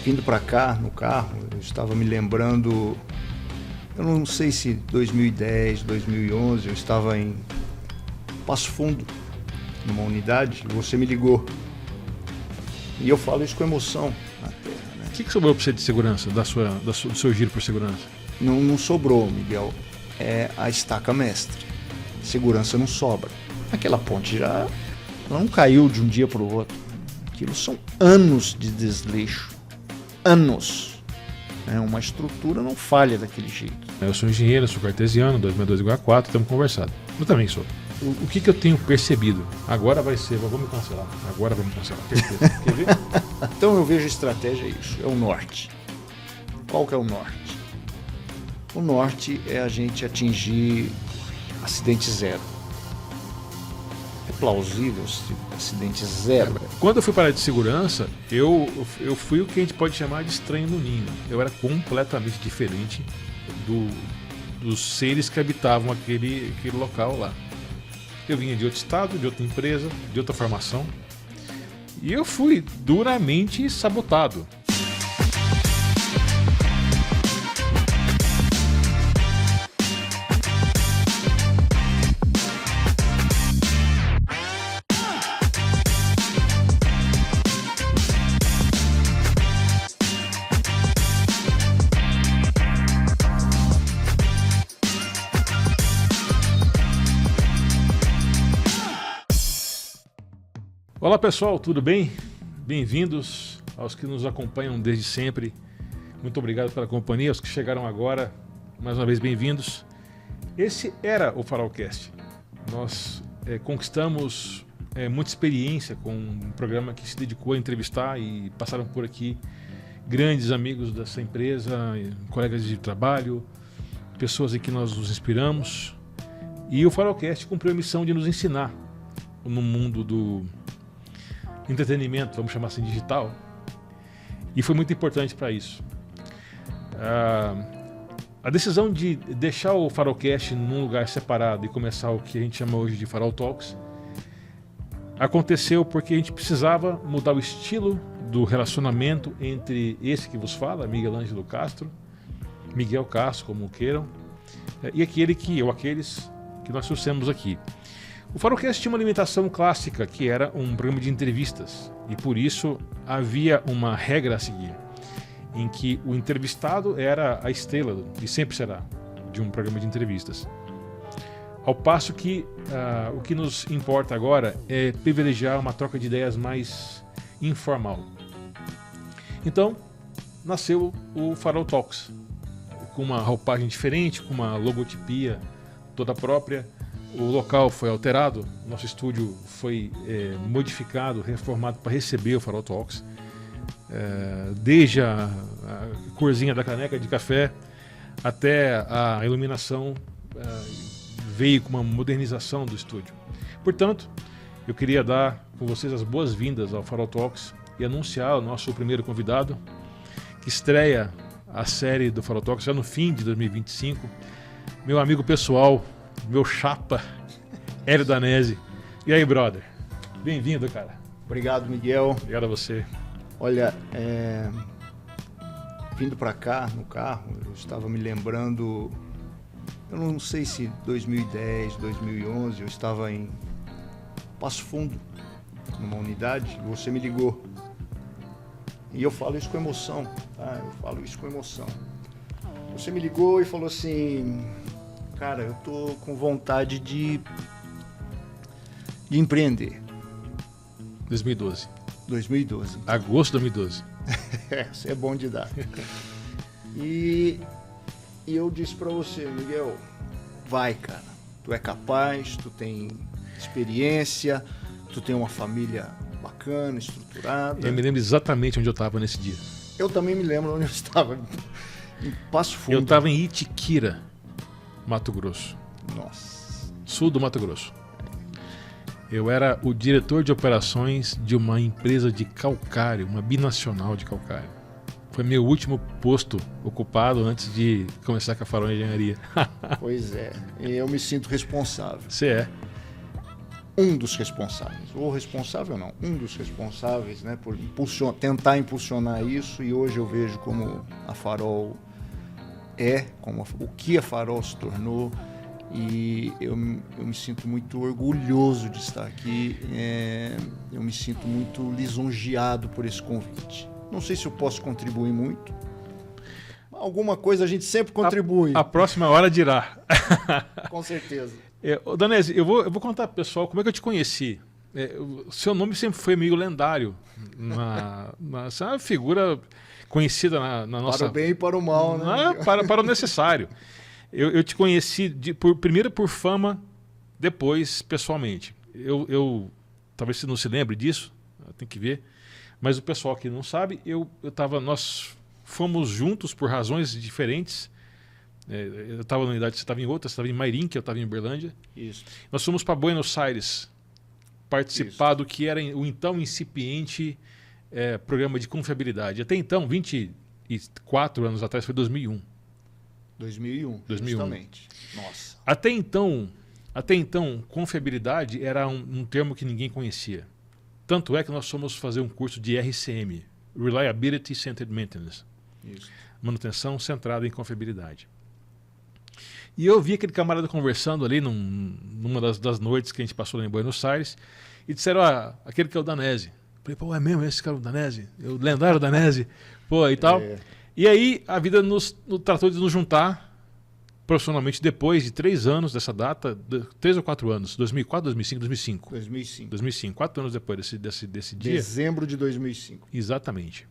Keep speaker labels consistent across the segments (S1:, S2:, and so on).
S1: Vindo para cá, no carro, eu estava me lembrando, eu não sei se 2010, 2011, eu estava em Passo Fundo, numa unidade, e você me ligou. E eu falo isso com emoção na terra, né?
S2: O que sobrou para você de segurança, do seu giro por segurança?
S1: Não sobrou, Miguel. É a estaca mestre. Segurança não sobra. Aquela ponte ela não caiu de um dia para o outro. Aquilo são anos de desleixo. Anos. Uma estrutura não falha daquele jeito.
S2: Eu sou engenheiro, sou cartesiano, 262 igual a 4, estamos conversando. Eu também sou. O que eu tenho percebido? Agora vai ser, vamos me cancelar. Agora vamos cancelar. Quer ver?
S1: Então eu vejo a estratégia é isso, é o norte. Qual que é o norte? O norte é a gente atingir acidente zero. É plausível acidente zero?
S2: Quando eu fui para a área de segurança, eu fui o que a gente pode chamar de estranho no ninho. Eu era completamente diferente dos seres que habitavam aquele local lá. Eu vinha de outro estado, de outra empresa, de outra formação. E eu fui duramente sabotado. Olá pessoal, tudo bem? Bem-vindos aos que nos acompanham desde sempre. Muito obrigado pela companhia, aos que chegaram agora, mais uma vez bem-vindos. Esse era o Farolcast. Nós conquistamos muita experiência com um programa que se dedicou a entrevistar e passaram por aqui grandes amigos dessa empresa, colegas de trabalho, pessoas em que nós nos inspiramos. E o Farolcast cumpriu a missão de nos ensinar no mundo do entretenimento, vamos chamar assim, digital, e foi muito importante para isso. A decisão de deixar o Farolcast num lugar separado e começar o que a gente chama hoje de Farol Talks aconteceu porque a gente precisava mudar o estilo do relacionamento entre esse que vos fala, Miguel Ângelo Castro, Miguel Castro, como queiram, e aqueles que nós trouxemos aqui. O Farolcast tinha uma limitação clássica, que era um programa de entrevistas, e por isso havia uma regra a seguir, em que o entrevistado era a estrela, e sempre será, de um programa de entrevistas. Ao passo que o que nos importa agora é privilegiar uma troca de ideias mais informal. Então, nasceu o Farol Talks, com uma roupagem diferente, com uma logotipia toda própria. O local foi alterado, nosso estúdio foi modificado, reformado para receber o Farol Talks. Desde a corzinha da caneca de café até a iluminação veio com uma modernização do estúdio. Portanto, eu queria dar com vocês as boas-vindas ao Farol Talks e anunciar o nosso primeiro convidado, que estreia a série do Farol Talks já no fim de 2025, meu amigo pessoal, meu chapa, Hélio Danese. E aí, brother? Bem-vindo, cara.
S1: Obrigado, Miguel.
S2: Obrigado a você.
S1: Olha, vindo para cá, no carro, eu estava me lembrando, eu não sei se 2010, 2011, eu estava em Passo Fundo, numa unidade, e você me ligou. E eu falo isso com emoção, tá? Eu falo isso com emoção. Você me ligou e falou assim: cara, eu tô com vontade de empreender.
S2: 2012.
S1: 2012.
S2: Agosto de 2012.
S1: Isso é bom de dar. E eu disse pra você, Miguel, vai, cara. Tu é capaz, tu tem experiência, tu tem uma família bacana, estruturada.
S2: Eu me lembro exatamente onde eu estava nesse dia.
S1: Eu também me lembro onde eu estava. Em Passo Fundo.
S2: Eu estava em Itiquira, Mato Grosso.
S1: Nossa.
S2: Sul do Mato Grosso. Eu era o diretor de operações de uma empresa de calcário, uma binacional de calcário. Foi meu último posto ocupado antes de começar com a Farol Engenharia.
S1: Pois é, eu me sinto responsável.
S2: Você é.
S1: um dos responsáveis, ou responsável não, um dos responsáveis, né, por tentar impulsionar isso, e hoje eu vejo como a Farol o que a Farol se tornou, e eu me sinto muito orgulhoso de estar aqui, eu me sinto muito lisonjeado por esse convite. Não sei se eu posso contribuir muito, alguma coisa a gente sempre contribui.
S2: A próxima hora dirá.
S1: Com certeza.
S2: Danese, eu vou contar pro pessoal como é que eu te conheci. O seu nome sempre foi meio lendário. Você é uma figura conhecida na nossa...
S1: Para o bem e para o mal, né?
S2: Para o necessário. Eu te conheci primeiro por fama, depois pessoalmente. Talvez você não se lembre disso, tem que ver. Mas o pessoal que não sabe, nós fomos juntos por razões diferentes. Eu estava numa unidade, você estava em outra, você estava em Mairim, que eu estava em Uberlândia.
S1: Isso.
S2: Nós fomos para Buenos Aires participar do que era o então incipiente programa de confiabilidade. Até então, 24 anos atrás, foi 2001.
S1: 2001, justamente. Nossa.
S2: Até então, confiabilidade era um termo que ninguém conhecia. Tanto é que nós fomos fazer um curso de RCM, Reliability Centered Maintenance.
S1: Isso.
S2: Manutenção centrada em confiabilidade. E eu vi aquele camarada conversando ali numa das noites que a gente passou lá em Buenos Aires, e disseram, aquele que é o Danese. Falei, pô, é mesmo esse cara o Danese? O lendário Danese? Pô, e tal. E aí a vida nos tratou de nos juntar profissionalmente depois de 3 anos dessa data, 3 ou 4 anos, 2004, 2005, 2005. 2005, 4 anos depois desse dia.
S1: Dezembro de 2005.
S2: Exatamente.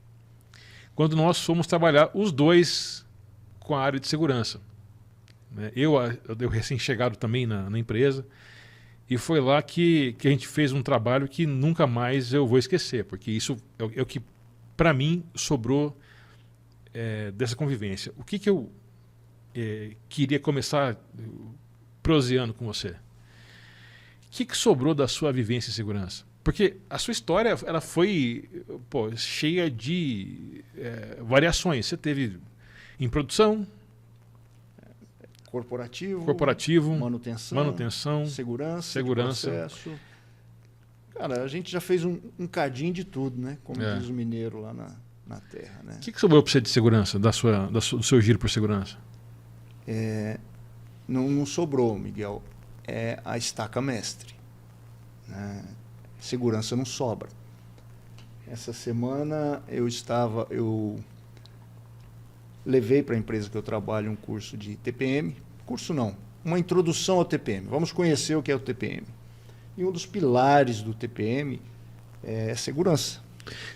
S2: Quando nós fomos trabalhar os dois com a área de segurança. Eu recém-chegado também na empresa, e foi lá que a gente fez um trabalho que nunca mais eu vou esquecer, porque isso é o que, para mim, sobrou dessa convivência. O que eu queria começar proseando com você? O que sobrou da sua vivência em segurança? Porque a sua história ela foi cheia de variações. Você teve em produção, corporativo, manutenção, segurança.
S1: Processo. Cara, a gente já fez um cadinho de tudo, né? Como diz o mineiro lá na terra, né?
S2: O que sobrou para você de segurança, do seu giro por segurança?
S1: Não sobrou, Miguel. É a estaca mestre, né? Segurança não sobra. Essa semana eu levei para a empresa que eu trabalho um curso de TPM. Curso não, uma introdução ao TPM. Vamos conhecer o que é o TPM. E um dos pilares do TPM é segurança.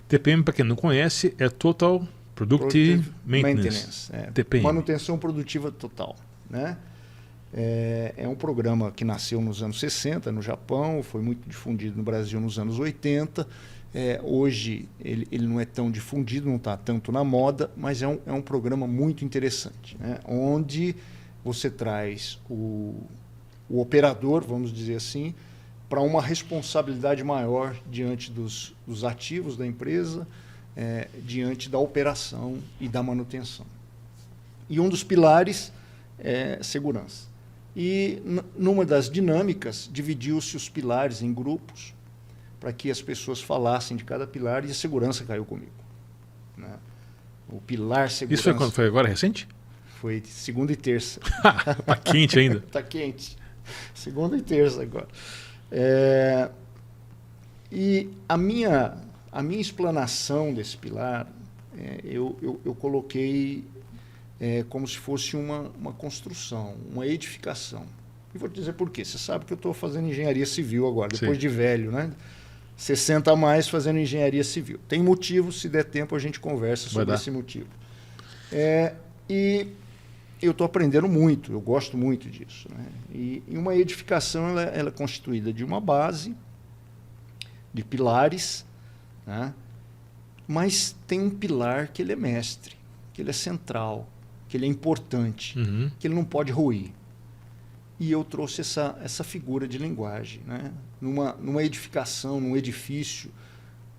S2: TPM, para quem não conhece, é Total Productive Maintenance.
S1: TPM. Manutenção produtiva total, né? É um programa que nasceu nos anos 60 no Japão, foi muito difundido no Brasil nos anos 80. Hoje ele não é tão difundido, não está tanto na moda, mas é um programa muito interessante, né? Onde você traz o operador, vamos dizer assim, para uma responsabilidade maior diante dos ativos da empresa, diante da operação e da manutenção. E um dos pilares é segurança. E numa das dinâmicas, dividiu-se os pilares em grupos para que as pessoas falassem de cada pilar, e a segurança caiu comigo, né? O pilar segurança...
S2: Isso foi quando? Foi agora recente?
S1: Foi segunda e terça.
S2: Está quente ainda.
S1: Está quente. Segunda e terça agora. E a minha explanação desse pilar, eu coloquei como se fosse uma construção, uma edificação. E vou te dizer por quê. Você sabe que eu estou fazendo engenharia civil agora, depois de velho, né? 60 a mais fazendo engenharia civil. Tem motivo, se der tempo a gente conversa sobre esse motivo. E eu estou aprendendo muito, eu gosto muito disso, né? E uma edificação ela é constituída de uma base, de pilares, né? Mas tem um pilar que ele é mestre, que ele é central, que ele é importante, que ele não pode ruir. E eu trouxe essa figura de linguagem, né? Numa edificação, num edifício,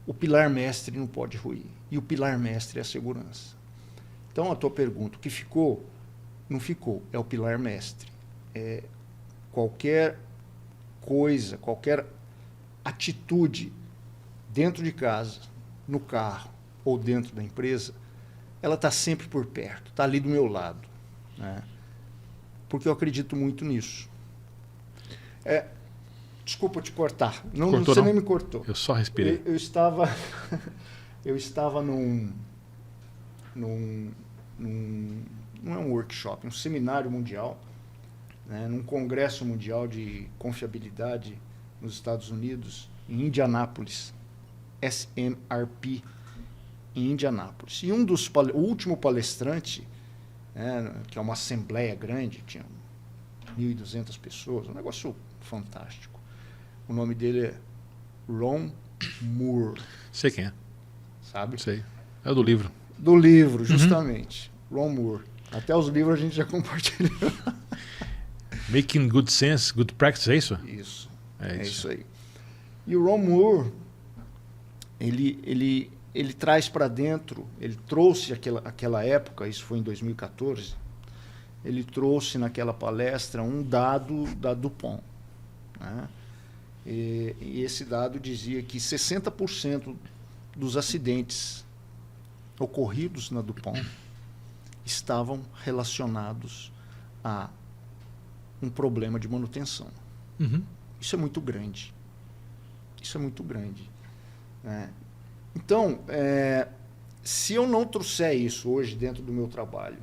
S1: o pilar mestre não pode ruir. E o pilar mestre é a segurança. Então, a tua pergunta, o que ficou? Não ficou, é o pilar mestre. Qualquer coisa, qualquer atitude dentro de casa, no carro ou dentro da empresa, ela está sempre por perto, está ali do meu lado, né? Porque eu acredito muito nisso. Desculpa te cortar. Você nem me cortou.
S2: Eu só respirei.
S1: Eu estava num não é um workshop, um seminário mundial, né, num congresso mundial de confiabilidade nos Estados Unidos, em Indianápolis, SMRP, em Indianápolis. E o último palestrante, né, que é uma assembleia grande, tinha 1.200 pessoas, um negócio fantástico. O nome dele é Ron Moore.
S2: Sei quem é.
S1: Sabe?
S2: Sei. É do livro.
S1: Do livro, justamente. Ron Moore. Até os livros a gente já compartilhou.
S2: Making Good Sense, Good Practice, é isso?
S1: Isso.
S2: É
S1: isso aí. E o Ron Moore, ele traz para dentro, ele trouxe aquela época, isso foi em 2014, ele trouxe naquela palestra um dado da DuPont, né? E esse dado dizia que 60% dos acidentes ocorridos na DuPont estavam relacionados a um problema de manutenção.
S2: Uhum.
S1: Isso é muito grande. Isso é muito grande, né? Então, se eu não trouxer isso hoje dentro do meu trabalho,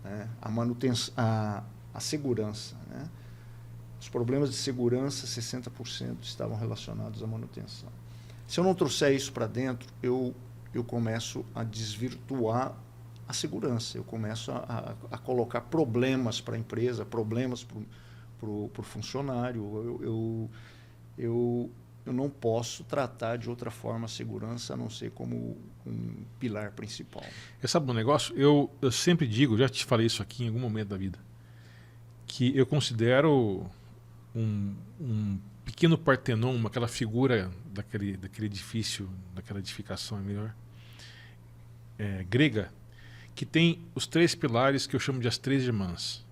S1: né, a manutenção, a segurança, né, os problemas de segurança, 60% estavam relacionados à manutenção. Se eu não trouxer isso para dentro, eu começo a desvirtuar a segurança, eu começo a colocar problemas para a empresa, problemas para o funcionário. Eu não posso tratar de outra forma a segurança a não ser como um pilar principal.
S2: Sabe um negócio? Eu sempre digo, já te falei isso aqui em algum momento da vida, que eu considero um pequeno Partenon, aquela figura daquele edifício, daquela edificação, grega, que tem os 3 pilares que eu chamo de as 3 irmãs.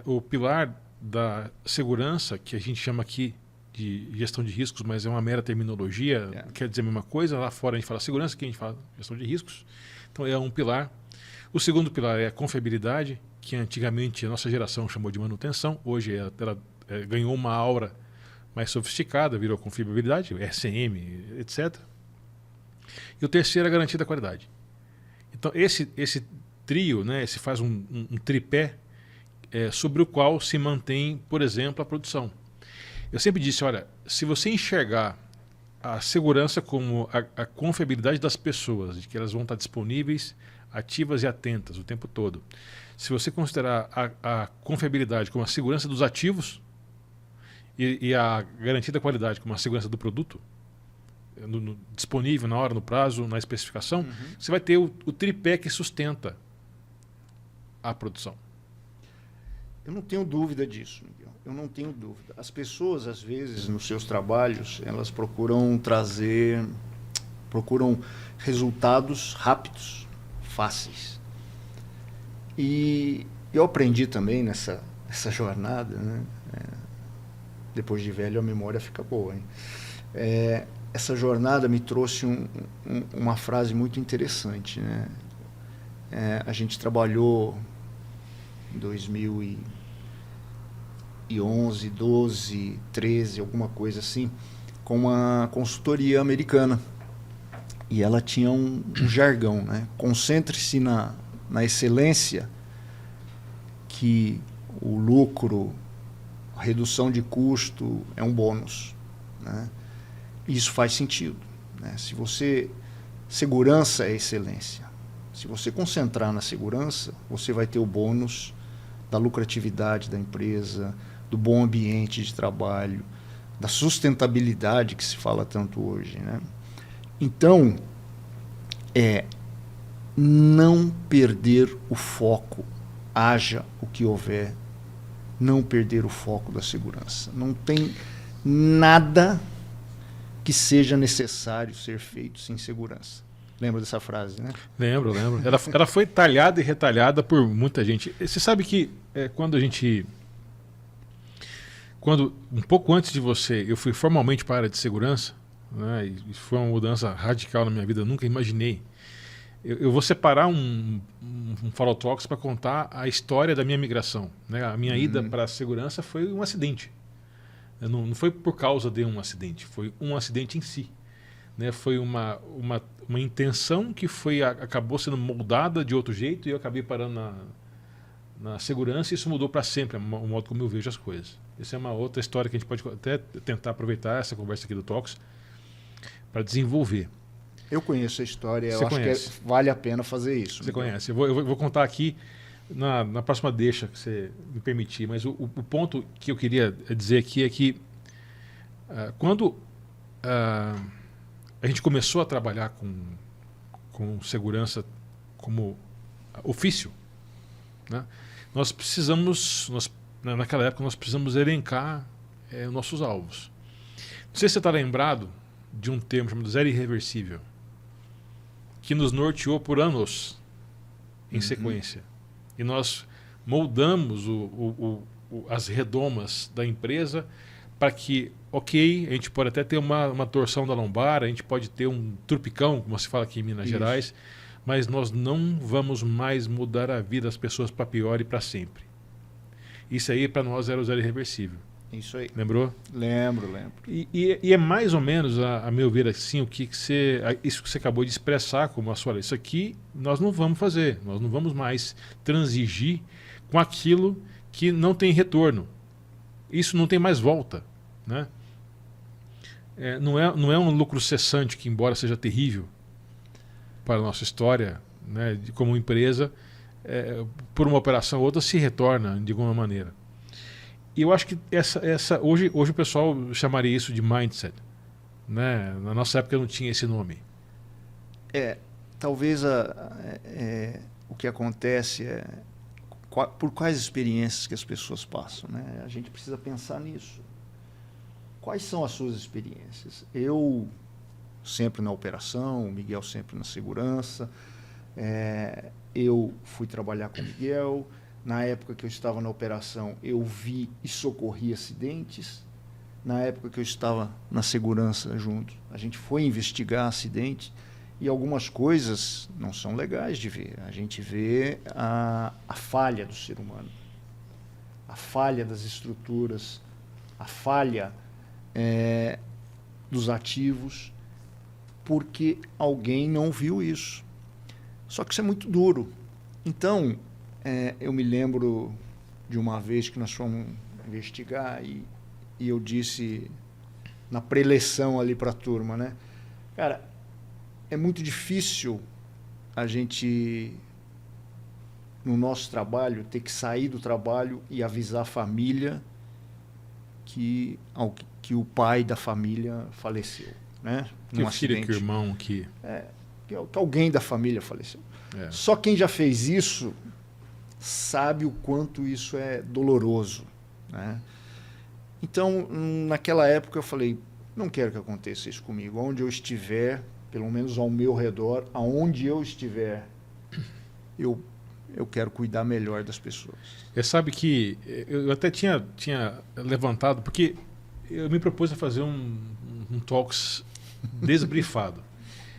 S2: O pilar da segurança, que a gente chama aqui de gestão de riscos, mas é uma mera terminologia, quer dizer a mesma coisa. Lá fora a gente fala segurança, aqui a gente fala gestão de riscos. Então é um pilar. O segundo pilar é a confiabilidade, que antigamente a nossa geração chamou de manutenção. Hoje ela ganhou uma aura mais sofisticada, virou confiabilidade, SM, etc. E o terceiro é a garantia da qualidade. Então esse trio, né, esse faz um tripé sobre o qual se mantém, por exemplo, a produção. Eu sempre disse, olha, se você enxergar a segurança como a confiabilidade das pessoas, de que elas vão estar disponíveis, ativas e atentas o tempo todo. Se você considerar a confiabilidade como a segurança dos ativos e a garantia da qualidade como a segurança do produto, disponível na hora, no prazo, na especificação, você vai ter o tripé que sustenta a produção.
S1: Eu não tenho dúvida disso, Miguel. Eu não tenho dúvida. As pessoas, às vezes, nos seus trabalhos, elas procuram resultados rápidos, fáceis. E eu aprendi também nessa jornada, né? Depois de velho a memória fica boa, hein? Essa jornada me trouxe uma frase muito interessante, né? A gente trabalhou em 2011, 12, 13, alguma coisa assim, com uma consultoria americana. E ela tinha um jargão, né? Concentre-se na excelência, que o lucro, a redução de custo é um bônus, né? Isso faz sentido, né? Segurança é excelência. Se você concentrar na segurança, você vai ter o bônus da lucratividade da empresa, do bom ambiente de trabalho, da sustentabilidade que se fala tanto hoje, né? Então, não perder o foco, haja o que houver, não perder o foco da segurança. Não tem nada que seja necessário ser feito sem segurança. Lembra dessa frase, né?
S2: Lembro. Ela foi talhada e retalhada por muita gente. Você sabe que quando a gente quando, um pouco antes de você, eu fui formalmente para a área de segurança, né, e foi uma mudança radical na minha vida, eu nunca imaginei. Eu vou separar um Farol Talks para contar a história da minha migração. Né? A minha ida para a segurança foi um acidente. Não foi por causa de um acidente, foi um acidente em si. Né? Foi uma intenção que acabou sendo moldada de outro jeito e eu acabei parando na segurança e isso mudou para sempre o modo como eu vejo as coisas. Essa é uma outra história que a gente pode até tentar aproveitar essa conversa aqui do Talks para desenvolver.
S1: Eu conheço a história,
S2: Você
S1: eu
S2: conhece.
S1: acho que vale a pena fazer isso.
S2: Você conhece. Eu vou contar aqui na próxima deixa que você me permitir, mas o ponto que eu queria dizer aqui é que quando a gente começou a trabalhar com segurança como ofício, né, nós precisamos, naquela época, nós precisamos elencar nossos alvos. Não sei se você está lembrado de um termo chamado zero irreversível, que nos norteou por anos em sequência. E nós moldamos as redomas da empresa para que, ok, a gente pode até ter uma torção da lombar, a gente pode ter um trupicão, como se fala aqui em Minas Gerais, mas nós não vamos mais mudar a vida das pessoas para pior e para sempre. Isso aí para nós era o zero irreversível.
S1: Isso aí.
S2: Lembrou?
S1: Lembro.
S2: E é mais ou menos, a meu ver, assim, isso que você acabou de expressar como a sua. Isso aqui nós não vamos fazer. Nós não vamos mais transigir com aquilo que não tem retorno. Isso não tem mais volta. Né? Não é um lucro cessante que, embora seja terrível para a nossa história, né, como empresa, por uma operação ou outra se retorna de alguma maneira. E eu acho que hoje o pessoal chamaria isso de mindset. Né? Na nossa época não tinha esse nome.
S1: Talvez o que acontece por quais experiências que as pessoas passam. Né? A gente precisa pensar nisso. Quais são as suas experiências? Eu sempre na operação, o Miguel sempre na segurança. Eu fui trabalhar com o Miguel. Na época que eu estava na operação, eu vi e socorri acidentes. Na época que eu estava na segurança junto, a gente foi investigar acidentes e algumas coisas não são legais de ver. A gente vê a falha do ser humano, a falha das estruturas, a falha dos ativos, porque alguém não viu isso. Só que isso é muito duro. Então, eu me lembro de uma vez que nós fomos investigar e eu disse na preleção ali para a turma, né? Cara, é muito difícil a gente, no nosso trabalho, ter que sair do trabalho e avisar a família que o pai da família faleceu, né?
S2: Que o filho, que o irmão, que
S1: alguém da família faleceu. Só quem já fez isso sabe o quanto isso é doloroso, né? Então, naquela época eu falei, não quero que aconteça isso comigo. Onde eu estiver, pelo menos ao meu redor, aonde eu estiver, eu quero cuidar melhor das pessoas.
S2: Você sabe que eu até tinha levantado, porque eu me propus a fazer um Talks desbrifado.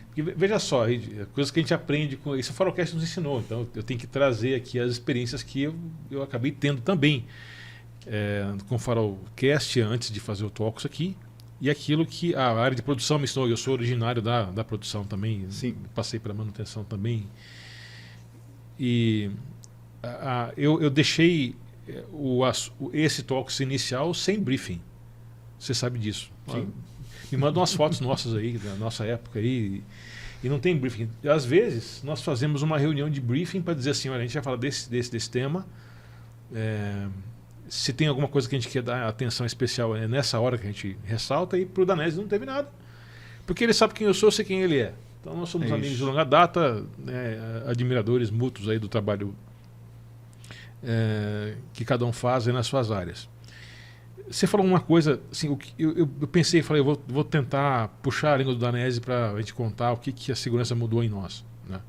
S2: Porque, veja só, coisas que a gente aprende com isso, o Farolcast nos ensinou, então eu tenho que trazer aqui as experiências que eu acabei tendo também com o Farolcast antes de fazer o Talks aqui, e aquilo que a área de produção me ensinou. Eu sou originário da produção também.
S1: Sim.
S2: Passei pela manutenção também, e eu deixei esse Talks inicial sem briefing. Você sabe disso.
S1: Sim.
S2: Me manda umas fotos nossas aí, da nossa época aí, e não tem briefing. Às vezes, nós fazemos uma reunião de briefing para dizer assim, olha, a gente vai falar desse tema, se tem alguma coisa que a gente quer dar atenção especial, é nessa hora que a gente ressalta, e para o Danese não teve nada. Porque ele sabe quem eu sou, eu sei quem ele é. Então nós somos amigos de longa data, admiradores mútuos aí do trabalho que cada um faz aí nas suas áreas. Você falou uma coisa, assim, eu pensei, falei, eu vou tentar puxar a língua do Danese para a gente contar o que a segurança mudou em nós. Né?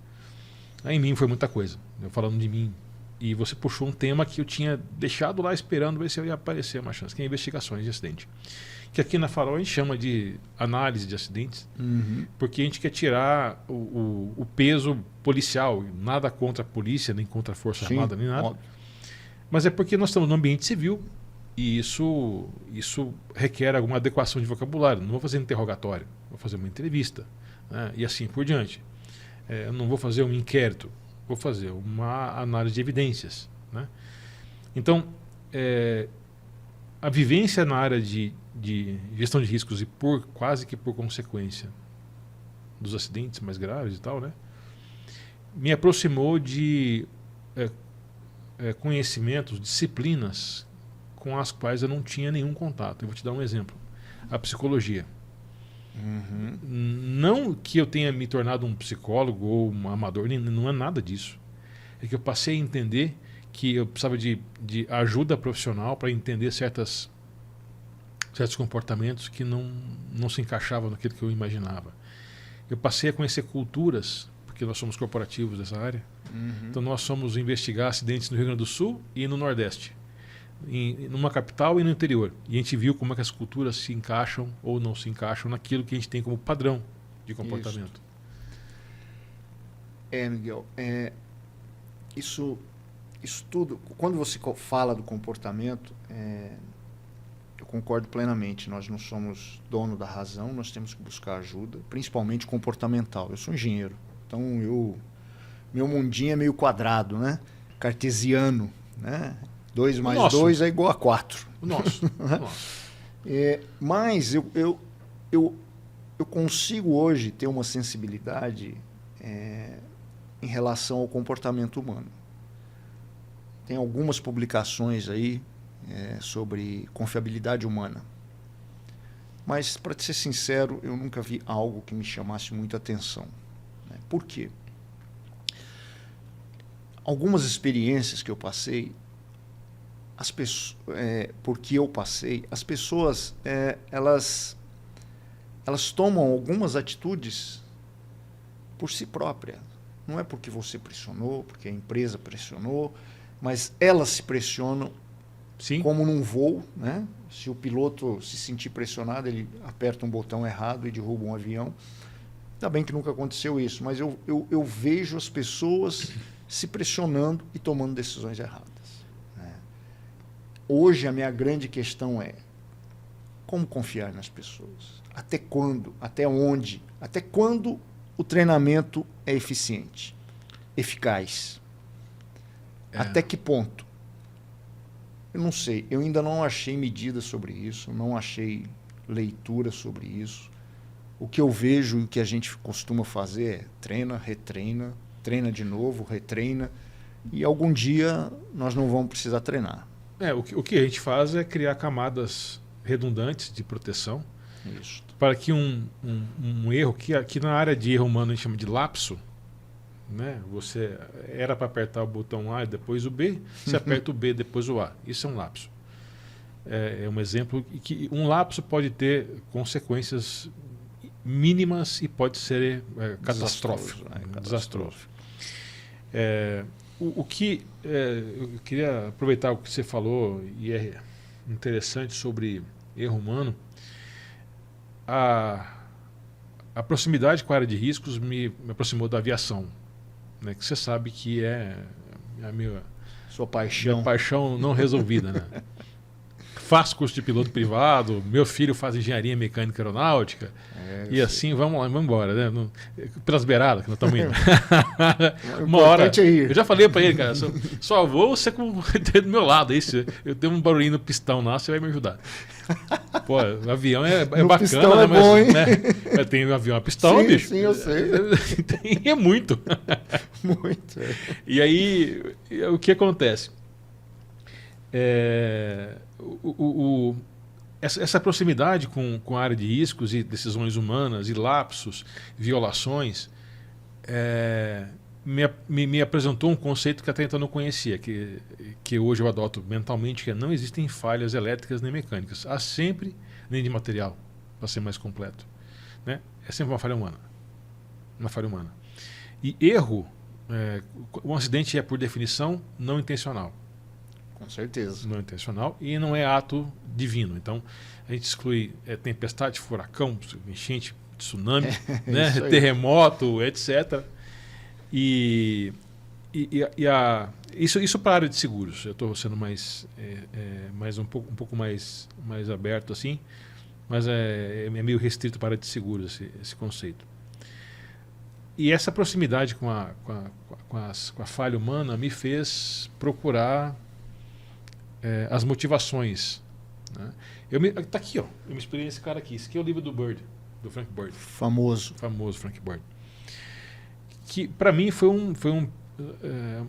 S2: Aí em mim foi muita coisa. Eu falando de mim E você puxou um tema que eu tinha deixado lá esperando ver se eu ia aparecer uma chance, que é investigações de acidente. Que aqui na Farol a gente chama de análise de acidentes, porque a gente quer tirar o peso policial, nada contra a polícia, nem contra a Força Armada, nem nada.
S1: Óbvio.
S2: Mas é porque nós estamos no ambiente civil e isso requer alguma adequação de vocabulário. Não vou fazer interrogatório, vou fazer uma entrevista, né? E assim por diante. Eu não vou fazer um inquérito, vou fazer uma análise de evidências, né? Então, a vivência na área de gestão de riscos e quase que por consequência dos acidentes mais graves e tal, né, me aproximou de conhecimentos, disciplinas com as quais eu não tinha nenhum contato. Eu vou te dar um exemplo. A psicologia. Não que eu tenha me tornado um psicólogo ou um amador, não é nada disso. É que eu passei a entender que eu precisava de ajuda profissional para entender certos comportamentos que não se encaixavam naquilo que eu imaginava. Eu passei a conhecer culturas, porque nós somos corporativos dessa área. Então nós somos investigar acidentes no Rio Grande do Sul e no Nordeste, numa capital e no interior. E a gente viu como é que as culturas se encaixam ou não se encaixam naquilo que a gente tem como padrão de comportamento.
S1: Miguel, isso tudo, quando você fala do comportamento, eu concordo plenamente. Nós não somos dono da razão, nós temos que buscar ajuda, principalmente comportamental. Eu sou engenheiro, então meu mundinho é meio quadrado, né? Cartesiano, né? 2 mais 2 é igual a 4.
S2: O nosso.
S1: Mas eu consigo hoje ter uma sensibilidade em relação ao comportamento humano. Tem algumas publicações aí sobre confiabilidade humana. Mas, para te ser sincero, eu nunca vi algo que me chamasse muita atenção, né? Por quê? Algumas experiências que eu passei, porque eu passei, as pessoas elas tomam algumas atitudes por si própria. Não é porque você pressionou, porque a empresa pressionou, mas elas se pressionam.
S2: Sim.
S1: Como num voo, né? Se o piloto se sentir pressionado, ele aperta um botão errado e derruba um avião. Ainda bem que nunca aconteceu isso, mas eu vejo as pessoas se pressionando e tomando decisões erradas, né? Hoje a minha grande questão é como confiar nas pessoas? Até quando? Até onde? Até quando o treinamento é eficiente? Eficaz? Até que ponto? Eu não sei, eu ainda não achei medidas sobre isso, não achei leitura sobre isso. O que eu vejo e o que a gente costuma fazer é treina, retreina, treina de novo, retreina, e algum dia nós não vamos precisar treinar.
S2: O que a gente faz é criar camadas redundantes de proteção.
S1: Isso.
S2: Para que um erro, que na área de erro humano a gente chama de lapso, né? Você era para apertar o botão A e depois o B, você aperta o B depois o A. Isso é um lapso. É um exemplo que um lapso pode ter consequências mínimas e pode ser catastrófico. Desastroso. Eu queria aproveitar o que você falou, e é interessante sobre erro humano. A proximidade com a área de riscos me aproximou da aviação, né, que você sabe que é a minha paixão não resolvida, né? Faço curso de piloto privado, meu filho faz engenharia mecânica aeronáutica, e assim vamos embora, né? Pelas beiradas que nós estamos indo. Uma hora, eu já falei para ele, cara, só vou você do meu lado, aí, eu tenho um barulhinho no pistão lá, você vai me ajudar. Pô, o avião é bacana, né?
S1: Bom, hein?
S2: Mas tem um avião a pistão,
S1: sim,
S2: bicho.
S1: Sim, eu sei.
S2: É muito.
S1: Muito.
S2: E aí, o que acontece? Essa proximidade com a área de riscos e decisões humanas e lapsos, violações, me apresentou um conceito que até então eu não conhecia, que hoje eu adoto mentalmente, que não existem falhas elétricas nem mecânicas. Há sempre, nem de material, para ser mais completo, né? É sempre uma falha humana. E erro, um acidente é, por definição, não intencional.
S1: Com certeza.
S2: Não intencional e não é ato divino. Então, a gente exclui tempestade, furacão, enchente, tsunami, né, terremoto, etc. Isso para a área de seguros. Eu estou sendo mais um pouco mais aberto assim, mas é meio restrito para a área de seguros esse conceito. E essa proximidade com a falha humana me fez procurar as motivações. Né? Tá aqui, ó. Eu me inspirei nesse cara aqui. Esse aqui é o livro do Bird, do Frank Bird.
S1: Famoso
S2: Frank Bird. Que para mim foi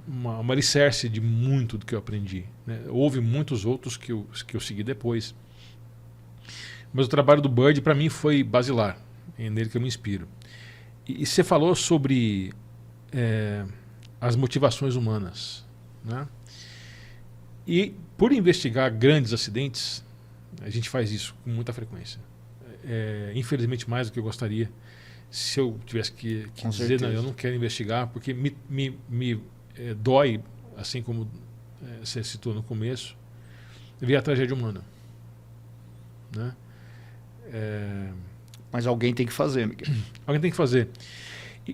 S2: uma alicerce de muito do que eu aprendi. Né? Houve muitos outros que eu segui depois. Mas o trabalho do Bird para mim foi basilar. É nele que eu me inspiro. E você falou sobre as motivações humanas. Né? E por investigar grandes acidentes, a gente faz isso com muita frequência. Infelizmente mais do que eu gostaria. Se eu tivesse que dizer, não, eu não quero investigar, porque me dói, assim como você citou no começo, ver a tragédia humana. Né?
S1: Mas alguém tem que fazer, Miguel. Alguém
S2: tem que fazer.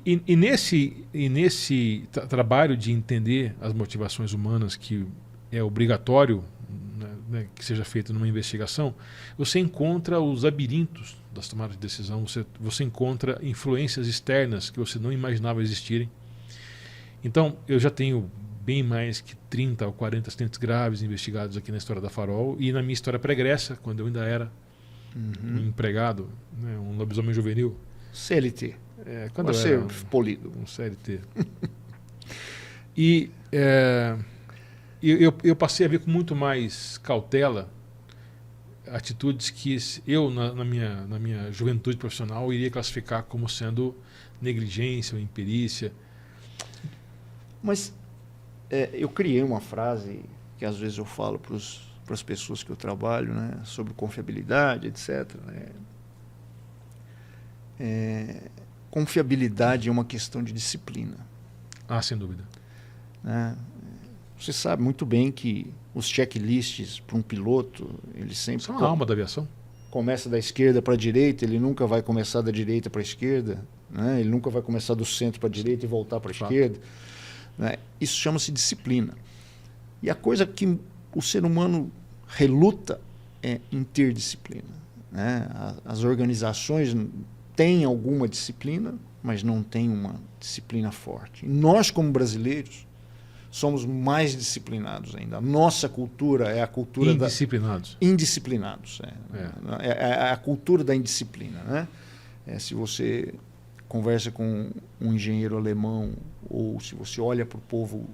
S2: E nesse trabalho de entender as motivações humanas, que é obrigatório, né, que seja feito numa investigação, você encontra os labirintos das tomadas de decisão, você encontra influências externas que você não imaginava existirem. Então, eu já tenho bem mais que 30 ou 40 acidentes graves investigados aqui na história da Farol, e na minha história pregressa, quando eu ainda era um empregado, né, um lobisomem juvenil.
S1: CLT.
S2: Quando você eu era
S1: polido.
S2: Um CLT. E eu passei a ver com muito mais cautela atitudes que eu, na minha juventude profissional, iria classificar como sendo negligência ou imperícia.
S1: Mas eu criei uma frase que às vezes eu falo para as pessoas que eu trabalho, né, sobre confiabilidade, etc. Confiabilidade é uma questão de disciplina.
S2: Sem dúvida.
S1: Você sabe muito bem que os checklists para um piloto, eles sempre...
S2: São a alma da aviação.
S1: Começa da esquerda para a direita, ele nunca vai começar da direita para a esquerda, né? Ele nunca vai começar do centro para a direita e voltar para a esquerda. Né? Isso chama-se disciplina. E a coisa que o ser humano reluta é em ter disciplina. Né? As organizações têm alguma disciplina, mas não têm uma disciplina forte. E nós, como brasileiros, somos mais disciplinados ainda. A nossa cultura é a cultura indisciplinados. É a cultura da indisciplina. Né? Se você conversa com um engenheiro alemão, ou se você olha para o povo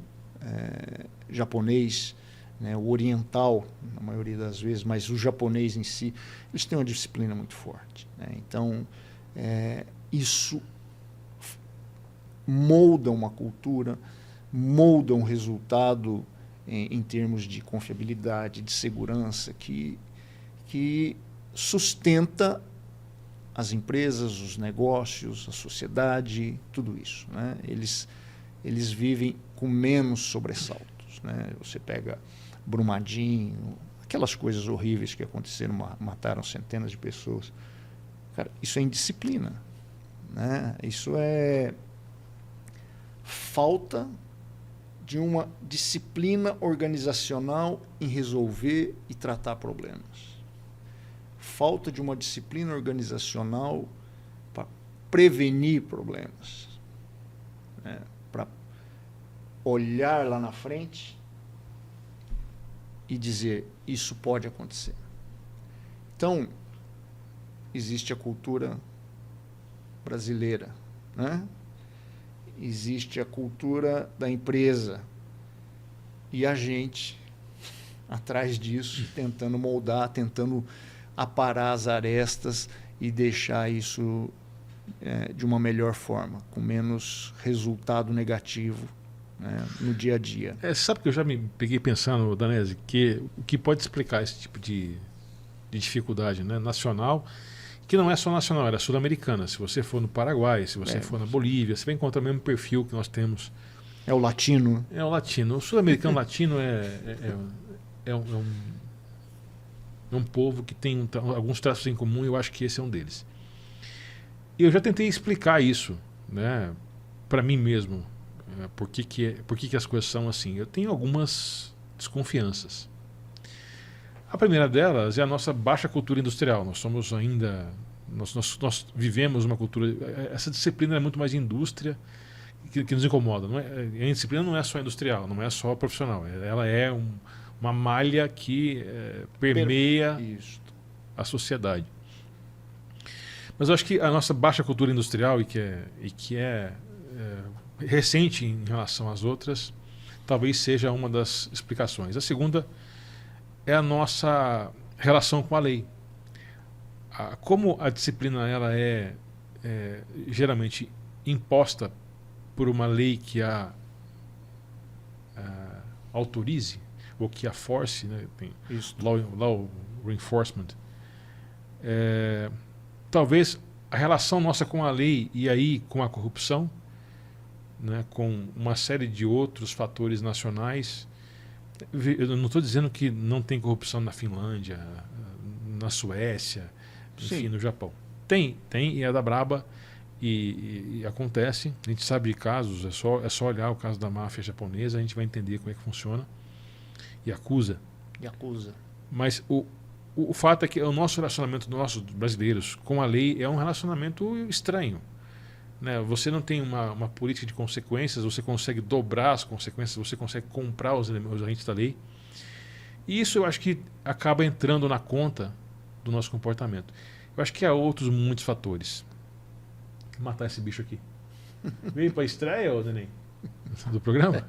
S1: japonês, né, o oriental, na maioria das vezes, mas o japonês em si, eles têm uma disciplina muito forte. Né? Então, isso molda uma cultura, molda um resultado em termos de confiabilidade, de segurança, que sustenta as empresas, os negócios, a sociedade, tudo isso. Né? Eles vivem com menos sobressaltos. Né? Você pega Brumadinho, aquelas coisas horríveis que aconteceram, mataram centenas de pessoas. Cara, isso é indisciplina. Né? Isso é falta de uma disciplina organizacional em resolver e tratar problemas. Falta de uma disciplina organizacional para prevenir problemas. Né? Para olhar lá na frente e dizer, isso pode acontecer. Então, existe a cultura brasileira, né? Existe a cultura da empresa e a gente atrás disso, tentando moldar, tentando aparar as arestas e deixar isso de uma melhor forma, com menos resultado negativo, né, no dia a dia.
S2: Sabe que eu já me peguei pensando, Danese, que o que pode explicar esse tipo de dificuldade, né, nacional, que não é só nacional, ela é sul-americana. Se você for no Paraguai, se você for na Bolívia, você vai encontrar o mesmo perfil que nós temos
S1: É o latino.
S2: É o latino. O sul-americano latino é um povo que tem alguns traços em comum e eu acho que esse é um deles. E eu já tentei explicar isso, né, para mim mesmo. Por que as coisas são assim? Eu tenho algumas desconfianças. A primeira delas é a nossa baixa cultura industrial. Nós somos ainda... Nós vivemos uma cultura... Essa disciplina é muito mais indústria que nos incomoda. Não é, a disciplina não é só industrial, não é só profissional. Ela é uma malha que permeia a sociedade. Mas eu acho que a nossa baixa cultura industrial e que é recente em relação às outras, talvez seja uma das explicações. A segunda é a nossa relação com a lei. Como a disciplina ela é geralmente imposta por uma lei que a autorize, ou que a force, né? Tem law reinforcement. Talvez a relação nossa com a lei e aí com a corrupção, né, com uma série de outros fatores nacionais. Eu não estou dizendo que não tem corrupção na Finlândia, na Suécia, enfim, no Japão. Tem e é da braba e acontece. A gente sabe de casos, é só olhar o caso da máfia japonesa, a gente vai entender como é que funciona. Yakuza. Mas o fato é que o nosso relacionamento, nossos brasileiros, com a lei é um relacionamento estranho. Né? Você não tem uma política de consequências, você consegue dobrar as consequências, você consegue comprar os agentes da lei. E isso eu acho que acaba entrando na conta do nosso comportamento. Eu acho que há outros muitos fatores. Vou matar esse bicho aqui. Veio para a estreia, ô Neném? Do programa?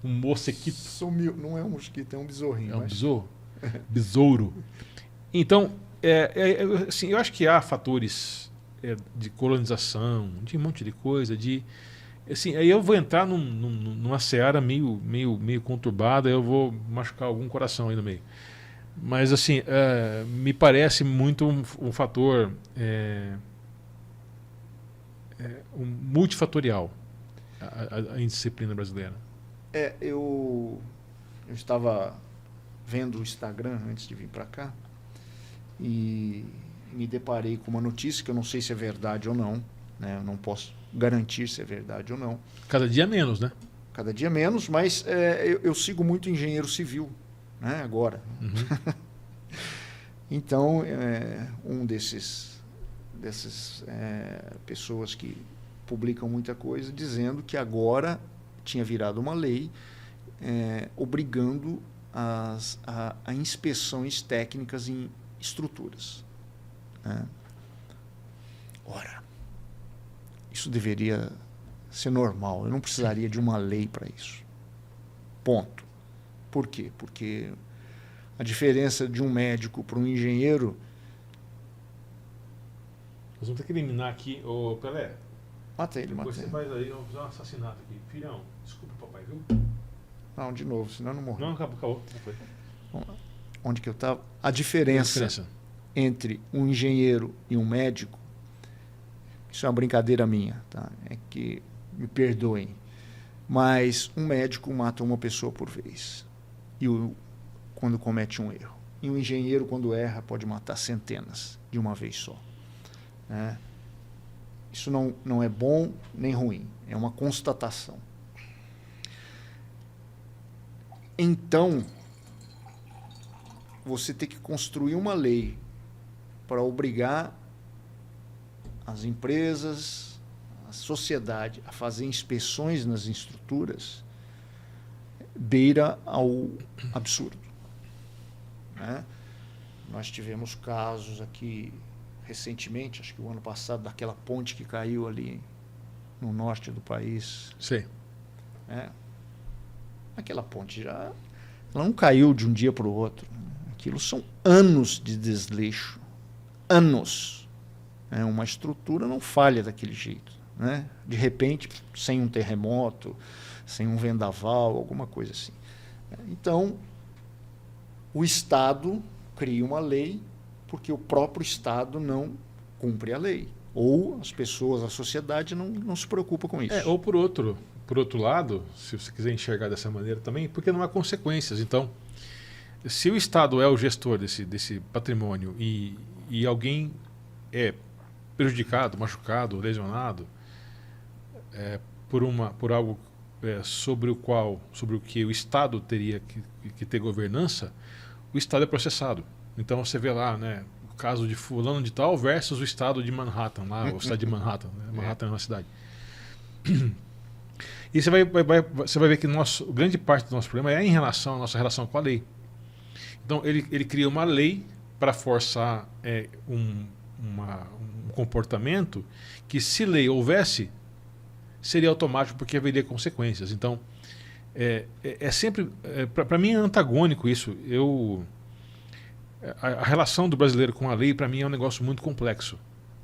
S2: Um mosquito.
S1: Sumiu. Não é um mosquito, é um besourrinho.
S2: É um besouro? Besouro. Então, assim, eu acho que há fatores de colonização, de um monte de coisa, assim, aí eu vou entrar numa seara meio conturbada, eu vou machucar algum coração aí no meio. Mas, assim, me parece muito um fator multifatorial, a indisciplina brasileira.
S1: Eu estava vendo o Instagram antes de vir para cá e me deparei com uma notícia que eu não sei se é verdade ou não, né? Eu não posso garantir se é verdade ou não.
S2: Cada dia menos, né?
S1: Cada dia menos, mas eu sigo muito engenheiro civil, né? Agora.
S2: Uhum.
S1: Então, um dessas pessoas que publicam muita coisa dizendo que agora tinha virado uma lei obrigando a inspeções técnicas em estruturas. Né? Ora, isso deveria ser normal. Eu não precisaria de uma lei para isso. Ponto. Por quê? Porque a diferença de um médico para um engenheiro...
S2: Nós vamos ter que eliminar aqui, ô Pelé.
S1: Mata ele,
S2: Depois
S1: mata
S2: você
S1: ele.
S2: faz aí, vamos fazer um assassinato aqui. Filhão, desculpa o papai, viu?
S1: Não, de novo, senão eu não morro.
S2: Não, acabou. Não foi.
S1: Onde que eu estava? A diferença entre um engenheiro e um médico, isso é uma brincadeira minha, tá? É que, me perdoem, mas um médico mata uma pessoa por vez quando comete um erro. E um engenheiro, quando erra, pode matar centenas de uma vez só. Né? Isso não é bom nem ruim, é uma constatação. Então, você tem que construir uma lei para obrigar as empresas, a sociedade a fazer inspeções nas estruturas, beira ao absurdo. Né? Nós tivemos casos aqui recentemente, acho que o ano passado, daquela ponte que caiu ali no norte do país.
S2: Sim.
S1: Aquela ponte ela não caiu de um dia para o outro. Aquilo são anos de desleixo. Anos. Uma estrutura não falha daquele jeito. Né? De repente, sem um terremoto, sem um vendaval, alguma coisa assim. Então, o Estado cria uma lei porque o próprio Estado não cumpre a lei. Ou as pessoas, a sociedade não se preocupa com isso.
S2: Ou por outro lado, se você quiser enxergar dessa maneira também, porque não há consequências. Então, se o Estado é o gestor desse patrimônio e alguém é prejudicado, machucado, lesionado por algo sobre o que o Estado teria que ter governança, o Estado é processado. Então você vê lá, né, o caso de fulano de tal versus o Estado de Manhattan, lá, o Estado de Manhattan, né? Manhattan é uma cidade. E você vai ver que grande parte do nosso problema é em relação à nossa relação com a lei. Então ele cria uma lei para forçar um comportamento que, se lei houvesse, seria automático, porque haveria consequências. Então sempre, para mim é antagônico isso. A relação do brasileiro com a lei, para mim, é um negócio muito complexo,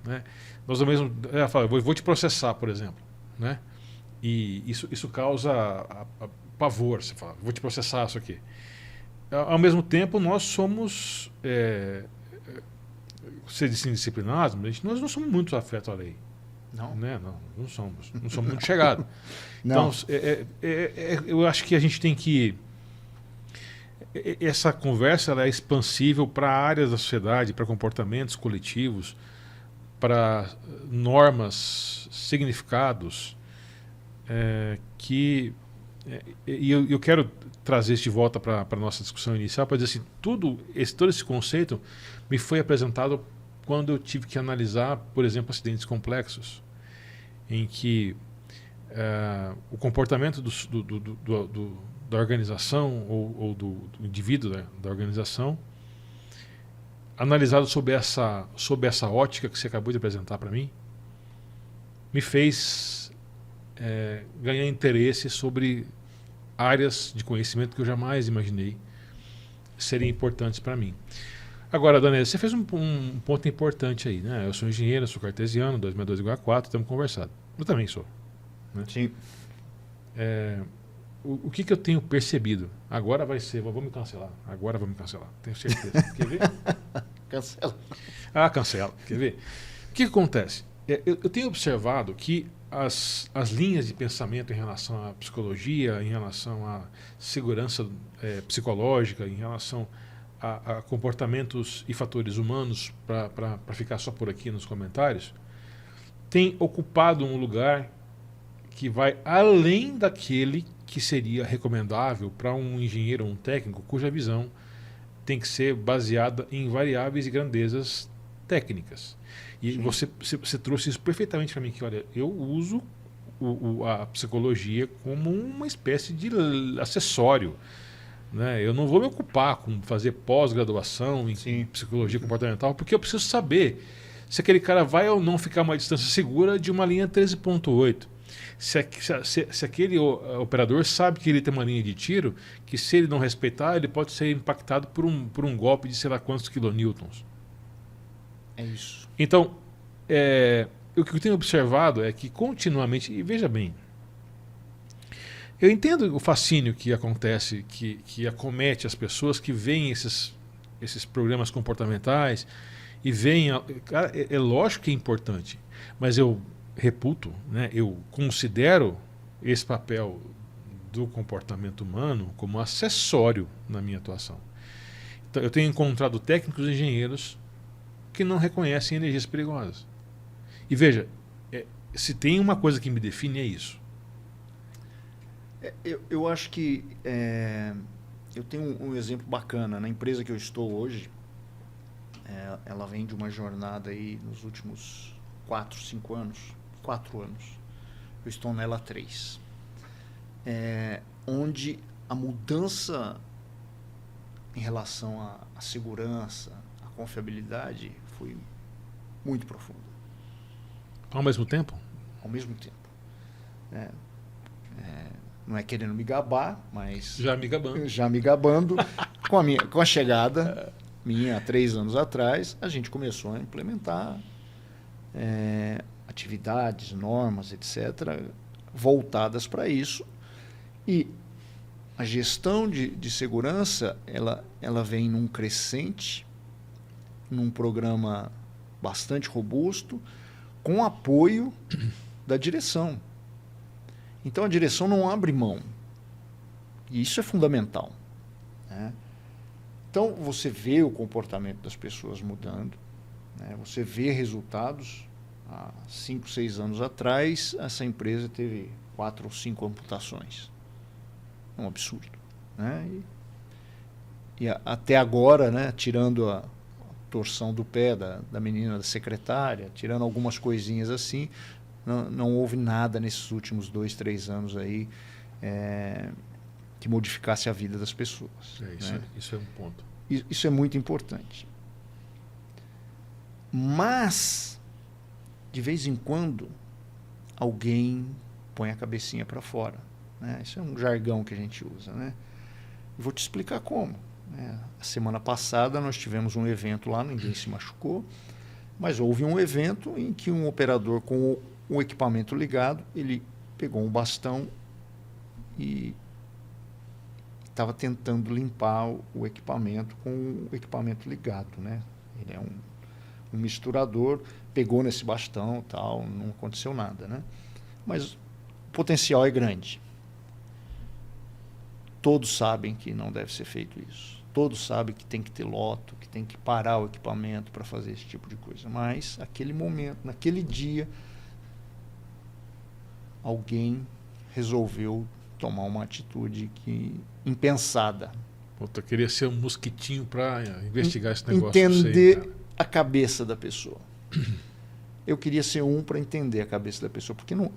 S2: né? Nós mesmo, eu vou te processar, por exemplo, né? E isso causa pavor. Você fala, vou te processar isso aqui. Ao mesmo tempo, nós somos ser disciplinados, mas nós não somos muito afetos à lei.
S1: Não.
S2: Né? Não somos muito chegados.
S1: Não.
S2: Então, eu acho que a gente tem que... Essa conversa ela é expansível para áreas da sociedade, para comportamentos coletivos, para normas, significados, e eu quero trazer isso de volta para a nossa discussão inicial, para dizer assim, todo esse conceito me foi apresentado quando eu tive que analisar, por exemplo, acidentes complexos, em que o comportamento da organização ou do indivíduo, né, da organização, analisado sob essa ótica que você acabou de apresentar para mim, me fez ganhar interesse sobre áreas de conhecimento que eu jamais imaginei serem importantes para mim. Agora, Daniel, você fez um ponto importante aí, né? Eu sou engenheiro, sou cartesiano, 2 mais 2 igual a 4, temos conversado. Eu também sou. Né?
S1: Sim.
S2: O que eu tenho percebido? Agora vai ser, vou me cancelar. Agora vou me cancelar, tenho certeza. Quer ver?
S1: Cancela.
S2: Cancela. Quer ver? O que acontece? Eu tenho observado que as linhas de pensamento em relação à psicologia, em relação à segurança psicológica, em relação a comportamentos e fatores humanos, para ficar só por aqui nos comentários, tem ocupado um lugar que vai além daquele que seria recomendável para um engenheiro ou um técnico cuja visão tem que ser baseada em variáveis e grandezas técnicas. E você trouxe isso perfeitamente para mim, que olha, eu uso a psicologia como uma espécie de acessório, né? Eu não vou me ocupar com fazer pós-graduação em psicologia comportamental, porque eu preciso saber se aquele cara vai ou não ficar a uma distância segura de uma linha 13.8. Se aquele operador sabe que ele tem uma linha de tiro, que se ele não respeitar, ele pode ser impactado por um golpe de sei lá quantos kilonewtons.
S1: É isso.
S2: Então, o que eu tenho observado é que continuamente, e veja bem, eu entendo o fascínio que acontece, que acomete as pessoas que veem esses programas comportamentais e veem... Cara, é lógico que é importante, mas eu reputo, né, eu considero esse papel do comportamento humano como acessório na minha atuação. Então, eu tenho encontrado técnicos e engenheiros que não reconhecem energias perigosas. E veja, se tem uma coisa que me define é isso.
S1: Eu acho que eu tenho um exemplo bacana. Na empresa que eu estou hoje, ela vem de uma jornada aí nos últimos 4 anos. Eu estou nela há 3. Onde a mudança em relação à segurança, à confiabilidade, foi muito profunda.
S2: Ao mesmo tempo?
S1: Ao mesmo tempo. Não é querendo me gabar, mas...
S2: Já me gabando.
S1: Com a chegada minha há 3 anos atrás, a gente começou a implementar atividades, normas, etc., voltadas para isso. E a gestão de segurança, ela vem num crescente, num programa bastante robusto, com apoio da direção. Então a direção não abre mão. E isso é fundamental, né? Então você vê o comportamento das pessoas mudando, né? Você vê resultados. Há 5, 6 anos atrás, essa empresa teve 4 ou 5 amputações. É um absurdo, né? Até agora, né, tirando a torção do pé da menina da secretária, tirando algumas coisinhas assim, não houve nada nesses últimos 2, 3 anos aí que modificasse a vida das pessoas.
S2: Isso é um ponto.
S1: Isso é muito importante. Mas, de vez em quando, alguém põe a cabecinha para fora, né? Isso é um jargão que a gente usa, né? Vou te explicar como. A semana passada nós tivemos um evento lá, ninguém se machucou, mas houve um evento em que um operador com o equipamento ligado, ele pegou um bastão e estava tentando limpar o equipamento com o equipamento ligado, né? Ele é um misturador, pegou nesse bastão, tal, não aconteceu nada, né? Mas o potencial é grande. Todos sabem que não deve ser feito isso. Todos sabem que tem que ter loto, que tem que parar o equipamento para fazer esse tipo de coisa. Mas, naquele momento, naquele dia, alguém resolveu tomar uma atitude impensada.
S2: Puta, eu queria ser um mosquitinho para investigar esse negócio.
S1: Entender a cabeça da pessoa. Eu queria ser para entender a cabeça da pessoa, porque não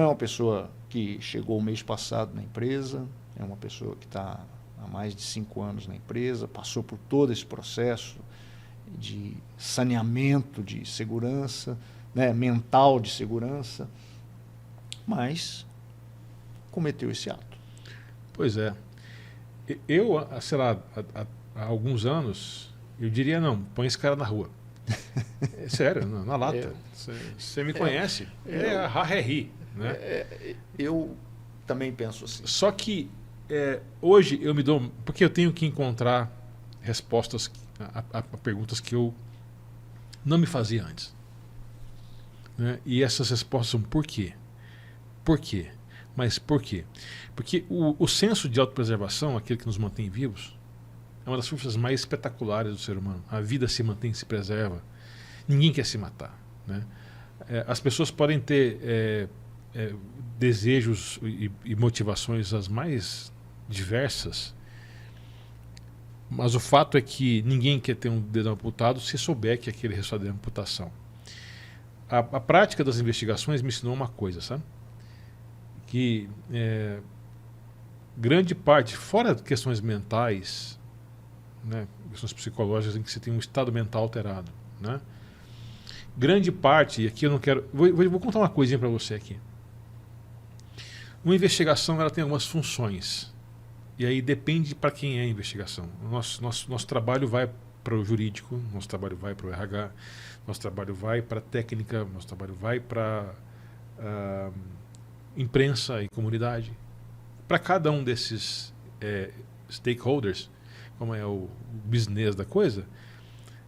S1: é uma pessoa que chegou o mês passado na empresa, é uma pessoa que está há mais de 5 anos na empresa, passou por todo esse processo de saneamento de segurança, né, mental de segurança, mas cometeu esse ato.
S2: Pois é. Eu, sei lá, há alguns anos, eu diria não, põe esse cara na rua. É sério, na lata. Você me conhece. A Harry, né?
S1: Eu também penso assim.
S2: Só que hoje eu me dou... Porque eu tenho que encontrar respostas a perguntas que eu não me fazia antes. Né? E essas respostas são por quê? Por quê? Mas por quê? Porque o senso de autopreservação, aquele que nos mantém vivos, é uma das forças mais espetaculares do ser humano. A vida se mantém, se preserva. Ninguém quer se matar, né? As pessoas podem ter desejos e motivações as mais diversas, mas o fato é que ninguém quer ter um dedo amputado se souber que aquele resultado é amputação. A prática das investigações me ensinou uma coisa, sabe? Que grande parte, fora questões mentais, né, questões psicológicas em que você tem um estado mental alterado, né? Grande parte, e aqui eu não quero... Vou contar uma coisinha para você aqui. Uma investigação, ela tem algumas funções. E aí depende para quem é a investigação. Nosso trabalho vai para o jurídico, nosso trabalho vai para o RH, nosso trabalho vai para a técnica, nosso trabalho vai para imprensa e comunidade. Para cada um desses stakeholders, como é o business da coisa,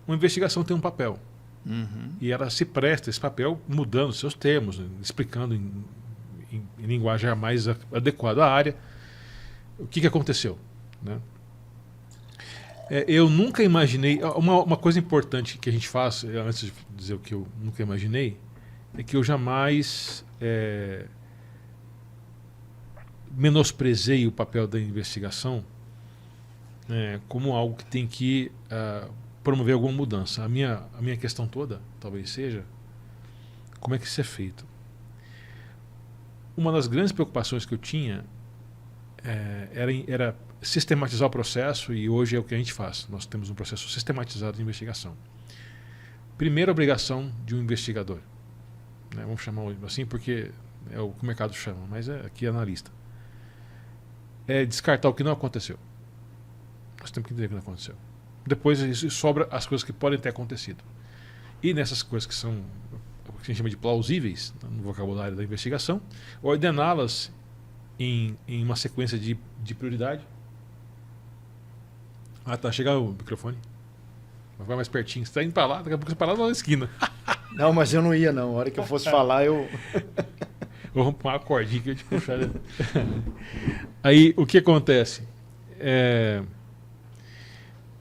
S2: uma investigação tem um papel.
S1: Uhum.
S2: E ela se presta esse papel mudando seus termos, explicando em linguagem mais adequada à área o que aconteceu, né? Eu nunca imaginei... Uma coisa importante que a gente faz, antes de dizer o que eu nunca imaginei, é que eu jamais menosprezei o papel da investigação como algo que tem que promover alguma mudança. A minha questão toda, talvez seja, como é que isso é feito? Uma das grandes preocupações que eu tinha era sistematizar o processo, e hoje é o que a gente faz. Nós temos um processo sistematizado de investigação. Primeira obrigação de um investigador, né? Vamos chamar assim porque é o que o mercado chama, mas aqui é analista. É descartar o que não aconteceu. Nós temos que entender o que não aconteceu. Depois sobra as coisas que podem ter acontecido. E nessas coisas que são o que a gente chama de plausíveis no vocabulário da investigação, ordená-las em uma sequência de prioridade. Tá, chega o microfone. Vai mais pertinho. Você está indo para lá, daqui a pouco você para lá na esquina.
S1: Não, mas eu não ia, não. A hora que eu fosse falar, eu...
S2: Vou arrumar uma cordinha que eu te puxar. Aí, o que acontece?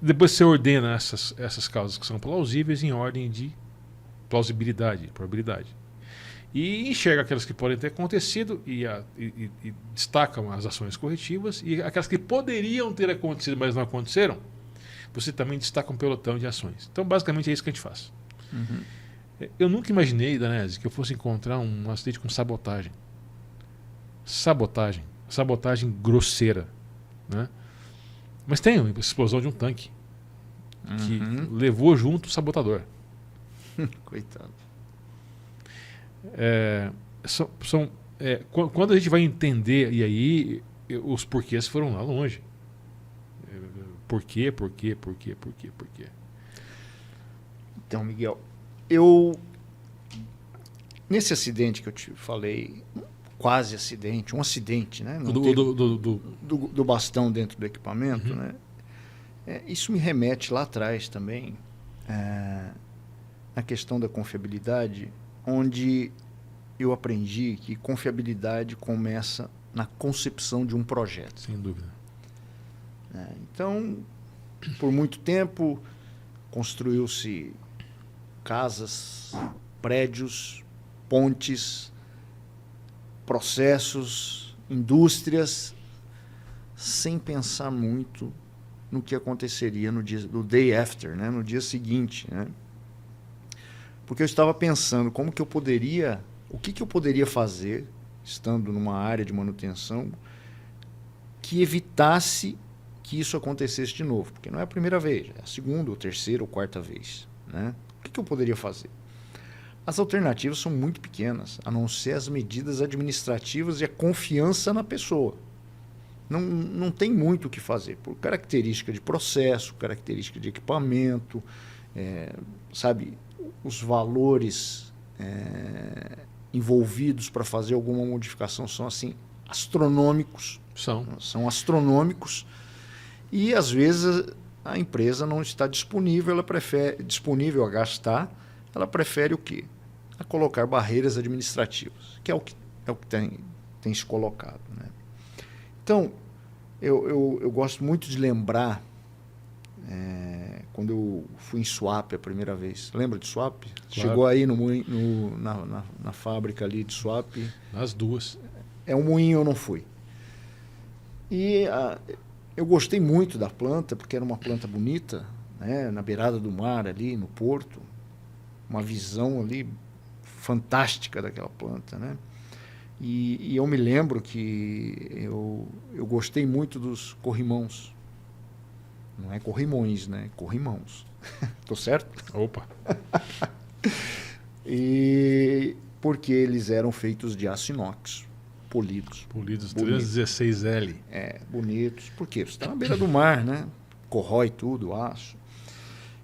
S2: Depois você ordena essas causas que são plausíveis em ordem de plausibilidade, probabilidade. E enxerga aquelas que podem ter acontecido e destacam as ações corretivas, e aquelas que poderiam ter acontecido, mas não aconteceram, você também destaca um pelotão de ações. Então, basicamente, é isso que a gente faz.
S1: Uhum.
S2: Eu nunca imaginei, Danese, que eu fosse encontrar um acidente com sabotagem. Sabotagem grosseira, né? Mas tem uma explosão de um tanque que levou junto o sabotador.
S1: Coitado.
S2: Quando a gente vai entender, e aí os porquês foram lá longe. Por quê?
S1: Então, Miguel, nesse acidente que eu te falei, quase acidente, um acidente, né? Do bastão dentro do equipamento, né? Isso me remete lá atrás também, na questão da confiabilidade, onde eu aprendi que confiabilidade começa na concepção de um projeto.
S2: Sem dúvida.
S1: Então, por muito tempo, construiu-se casas, prédios, pontes, processos, indústrias, sem pensar muito no que aconteceria no day after, né? No dia seguinte, né? Porque eu estava pensando o que eu poderia fazer, estando numa área de manutenção, que evitasse que isso acontecesse de novo. Porque não é a primeira vez, é a segunda, ou terceira, ou quarta vez, né? O que eu poderia fazer? As alternativas são muito pequenas, a não ser as medidas administrativas e a confiança na pessoa. Não tem muito o que fazer, por característica de processo, característica de equipamento, sabe, os valores envolvidos para fazer alguma modificação são assim astronômicos. São astronômicos, e às vezes a empresa não está disponível, ela prefere disponível a gastar, ela prefere o quê? A colocar barreiras administrativas, que é o que tem se colocado, né? Então, eu gosto muito de lembrar quando eu fui em Suape a primeira vez. Lembra de Suape? Claro. Chegou aí na fábrica ali de Suape.
S2: As duas.
S1: Um moinho eu não fui. E eu gostei muito da planta, porque era uma planta bonita, né, na beirada do mar ali, no porto. Uma visão ali fantástica daquela planta, né? E eu me lembro que eu gostei muito dos corrimãos. Não é corrimões, né? Corrimãos. Tô certo?
S2: Opa!
S1: E porque eles eram feitos de aço inox, polidos.
S2: Polidos, 316L.
S1: Bonitos. Porque você está na beira do mar, né? Corrói tudo, o aço.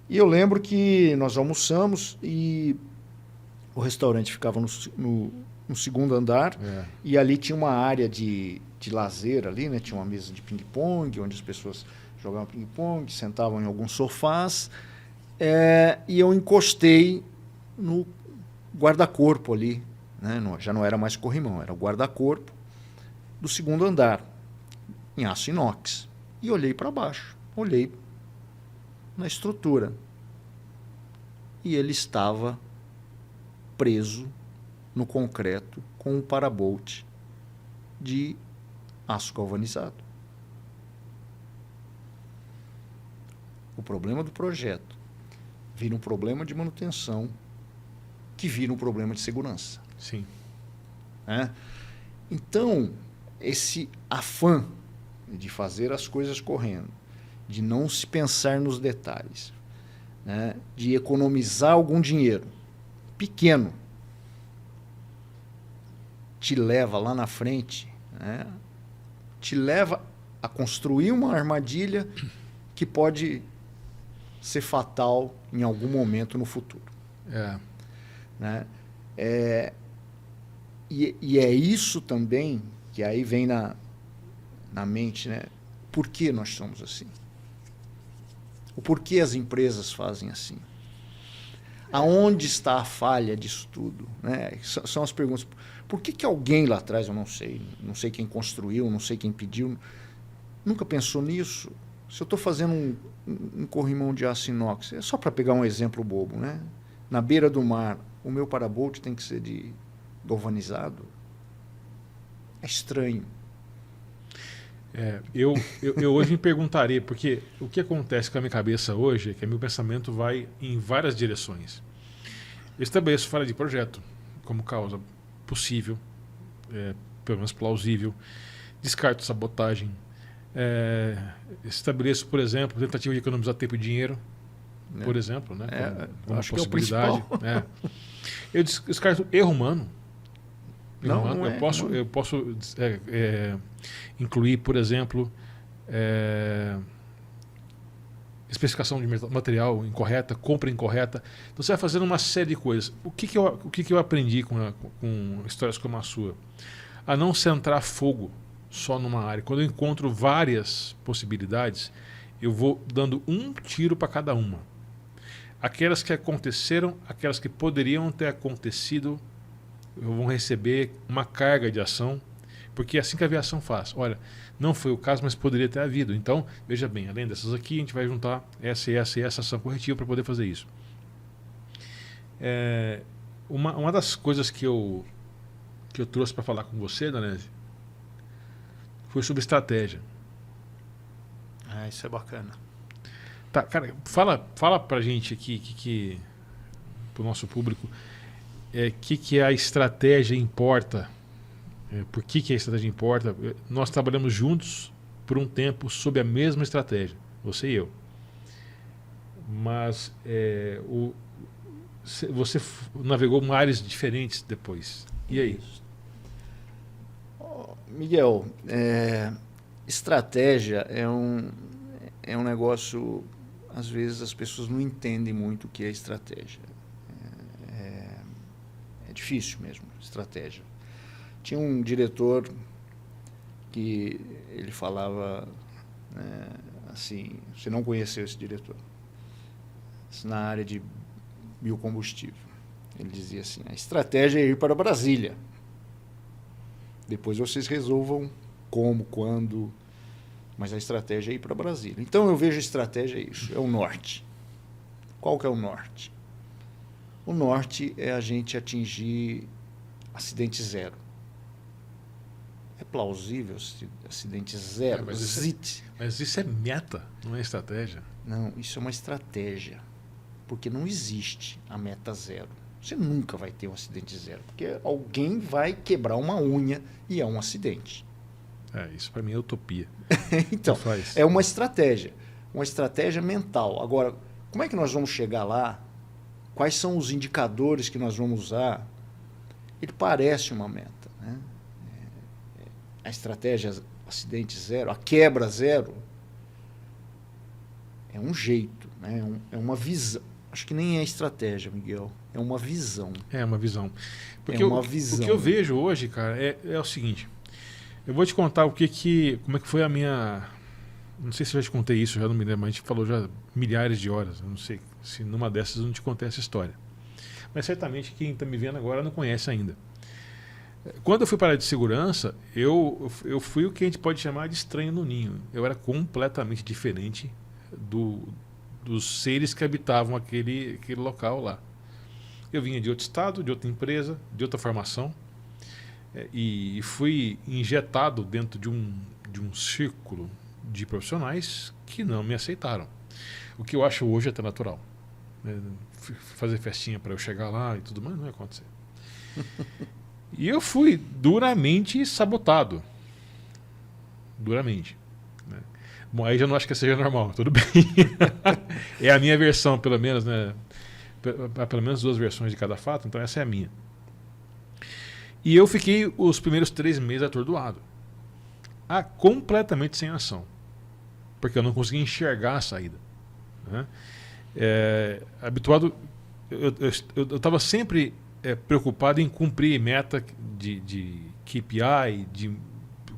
S1: E eu lembro que nós almoçamos e o restaurante ficava no segundo andar, e ali tinha uma área de lazer ali, né? Tinha uma mesa de ping-pong, onde as pessoas jogavam ping-pong, sentavam em alguns sofás, e eu encostei no guarda-corpo ali, né? Já não era mais corrimão, era o guarda-corpo do segundo andar, em aço inox, e olhei para baixo, olhei na estrutura, e ele estava preso no concreto com um parabolt de aço galvanizado. O problema do projeto vira um problema de manutenção, que vira um problema de segurança.
S2: Sim.
S1: Então, esse afã de fazer as coisas correndo, de não se pensar nos detalhes, né, de economizar algum dinheiro pequeno, te leva lá na frente, né, te leva a construir uma armadilha que pode ser fatal em algum momento no futuro. Né? E é isso também que aí vem na mente, né? Por que nós somos assim? O porquê as empresas fazem assim? Aonde está a falha disso tudo? Né? São as perguntas. Por que alguém lá atrás, eu não sei quem construiu, não sei quem pediu, nunca pensou nisso? Se eu estou fazendo um corrimão de aço inox, é só para pegar um exemplo bobo, né? Na beira do mar, o meu parabolt tem que ser de galvanizado? É estranho.
S2: Eu hoje me perguntaria, porque o que acontece com a minha cabeça hoje é que meu pensamento vai em várias direções. Eu estabeleço falha de projeto como causa possível, pelo menos plausível, descarto sabotagem, estabeleço, por exemplo, tentativa de economizar tempo e dinheiro, por exemplo, né, como
S1: acho
S2: possibilidade.
S1: Que é o
S2: eu descarto erro humano.
S1: Não,
S2: eu posso incluir, por exemplo, especificação de material incorreta, compra incorreta. Então você vai fazendo uma série de coisas. O que eu aprendi com histórias como a sua? A não centrar fogo só numa área. Quando eu encontro várias possibilidades, eu vou dando um tiro para cada uma. Aquelas que aconteceram, aquelas que poderiam ter acontecido, vão receber uma carga de ação, porque é assim que a aviação faz. Olha, não foi o caso, mas poderia ter havido. Então, veja bem, além dessas aqui, a gente vai juntar essa e essa e essa ação corretiva para poder fazer isso. Uma das coisas que eu trouxe para falar com você, Danese, foi sobre estratégia.
S1: Isso é bacana.
S2: Tá, cara, fala pra gente aqui, pro nosso público, que a estratégia importa. Por que a estratégia importa? Nós trabalhamos juntos por um tempo sob a mesma estratégia, você e eu. Mas você navegou mares diferentes depois. E aí?
S1: Miguel, estratégia é um negócio, às vezes as pessoas não entendem muito o que é estratégia. É difícil mesmo, estratégia. Tinha um diretor que ele falava assim, você não conheceu esse diretor, na área de biocombustível. Ele dizia assim, a estratégia é ir para Brasília. Depois vocês resolvam como, quando, mas a estratégia é ir para Brasília. Então eu vejo a estratégia isso, é o norte. Qual que é o norte? O norte é a gente atingir acidente zero. É plausível acidente zero?
S2: Mas isso é meta, não é estratégia?
S1: Não, isso é uma estratégia. Porque não existe a meta zero. Você nunca vai ter um acidente zero. Porque alguém vai quebrar uma unha e é um acidente.
S2: Isso para mim é utopia.
S1: Então, é uma estratégia. Uma estratégia mental. Agora, como é que nós vamos chegar lá? Quais são os indicadores que nós vamos usar? Ele parece uma meta, né? A estratégia acidente zero, a quebra zero, é um jeito, né? É uma visão. Acho que nem é estratégia, Miguel. É uma visão.
S2: É uma visão. Porque
S1: visão.
S2: O que eu vejo hoje, cara, é o seguinte. Eu vou te contar como é que foi a minha... Não sei se eu já te contei isso, já não me lembro, mas a gente falou já milhares de horas. Eu não sei se numa dessas eu não te contei essa história. Mas certamente quem está me vendo agora não conhece ainda. Quando eu fui para a área de segurança, eu fui o que a gente pode chamar de estranho no ninho. Eu era completamente diferente dos seres que habitavam aquele local lá. Eu vinha de outro estado, de outra empresa, de outra formação, e fui injetado dentro de um círculo de profissionais que não me aceitaram. O que eu acho hoje até natural. Fazer festinha para eu chegar lá e tudo mais, não ia acontecer. E eu fui duramente sabotado. Duramente. Né? Bom, aí já não acho que seja normal, tudo bem. É a minha versão, pelo menos, né? Pelo menos 2 versões de cada fato, então essa é a minha. E eu fiquei os primeiros 3 meses atordoado. Completamente sem ação. Porque eu não conseguia enxergar a saída. Né? Habituado, eu estava sempre preocupado em cumprir meta de KPI, de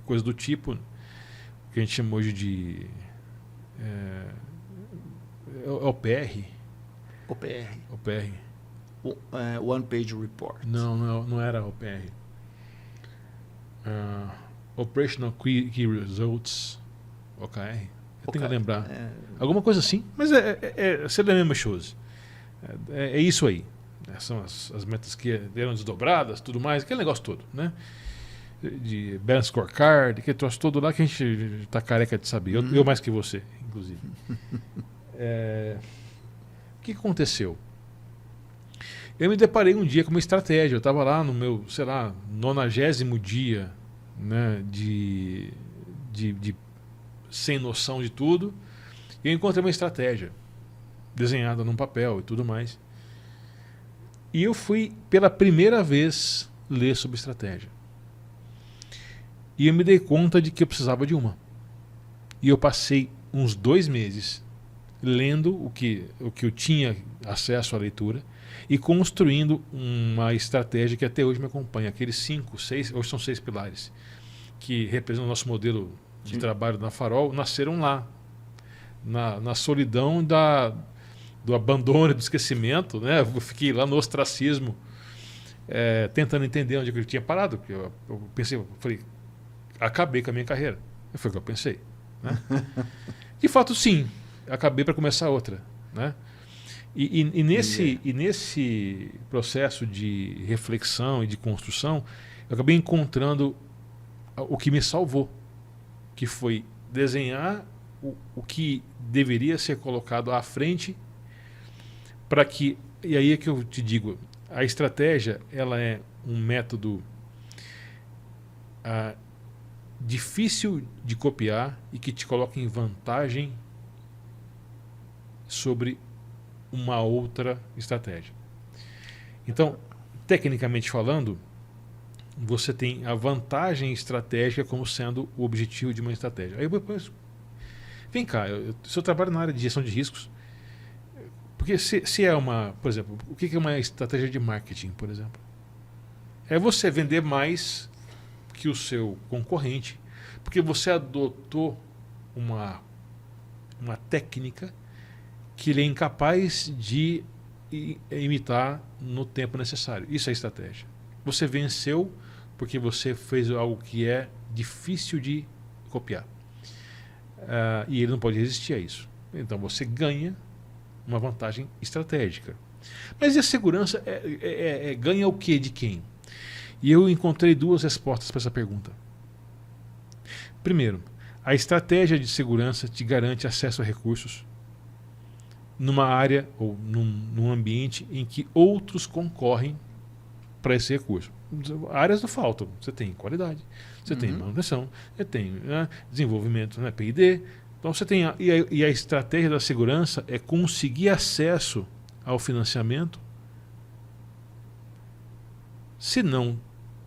S2: coisa do tipo, que a gente chama hoje de OPR.
S1: OPR.
S2: OPR.
S1: One Page Report.
S2: Não era OPR. Operational Key Results, OKR. Eu tenho que lembrar. Alguma coisa assim, mas é da mesma chose. É isso aí. São as metas que eram desdobradas, tudo mais, aquele negócio todo, né? De Balance Scorecard, que trouxe todo lá que a gente está careca de saber. Eu mais que você, inclusive. O que aconteceu? Eu me deparei um dia com uma estratégia. Eu estava lá no meu, 90º dia, né, de sem noção de tudo, e eu encontrei uma estratégia desenhada num papel e tudo mais. E eu fui pela primeira vez ler sobre estratégia. E eu me dei conta de que eu precisava de uma. E eu passei uns 2 meses lendo o que eu tinha acesso à leitura e construindo uma estratégia que até hoje me acompanha. Aqueles 5, 6, hoje são 6 pilares, que representam o nosso modelo de trabalho na Farol, nasceram lá. Na solidão do abandono, do esquecimento, né? Eu fiquei lá no ostracismo, tentando entender onde eu tinha parado. Porque eu falei, acabei com a minha carreira. Foi o que eu pensei. Né? De fato, sim, acabei para começar outra. Né? E nesse processo de reflexão e de construção, eu acabei encontrando o que me salvou, que foi desenhar o que deveria ser colocado à frente para que... E aí é que eu te digo, a estratégia ela é um método difícil de copiar e que te coloca em vantagem sobre uma outra estratégia. Então, tecnicamente falando, você tem a vantagem estratégica como sendo o objetivo de uma estratégia. Aí depois, vem cá, se eu trabalho na área de gestão de riscos, porque se é uma, por exemplo, o que é uma estratégia de marketing, por exemplo? É você vender mais que o seu concorrente, porque você adotou uma técnica que ele é incapaz de imitar no tempo necessário. Isso é estratégia. Você venceu porque você fez algo que é difícil de copiar. E ele não pode resistir a isso. Então você ganha uma vantagem estratégica. Mas e a segurança ganha o quê de quem? E eu encontrei 2 respostas para essa pergunta. Primeiro, a estratégia de segurança te garante acesso a recursos numa área ou num ambiente em que outros concorrem para esse recurso. Áreas não faltam. Você tem qualidade, você tem manutenção, você tem desenvolvimento, P&D. Então você tem e a estratégia da segurança é conseguir acesso ao financiamento, se não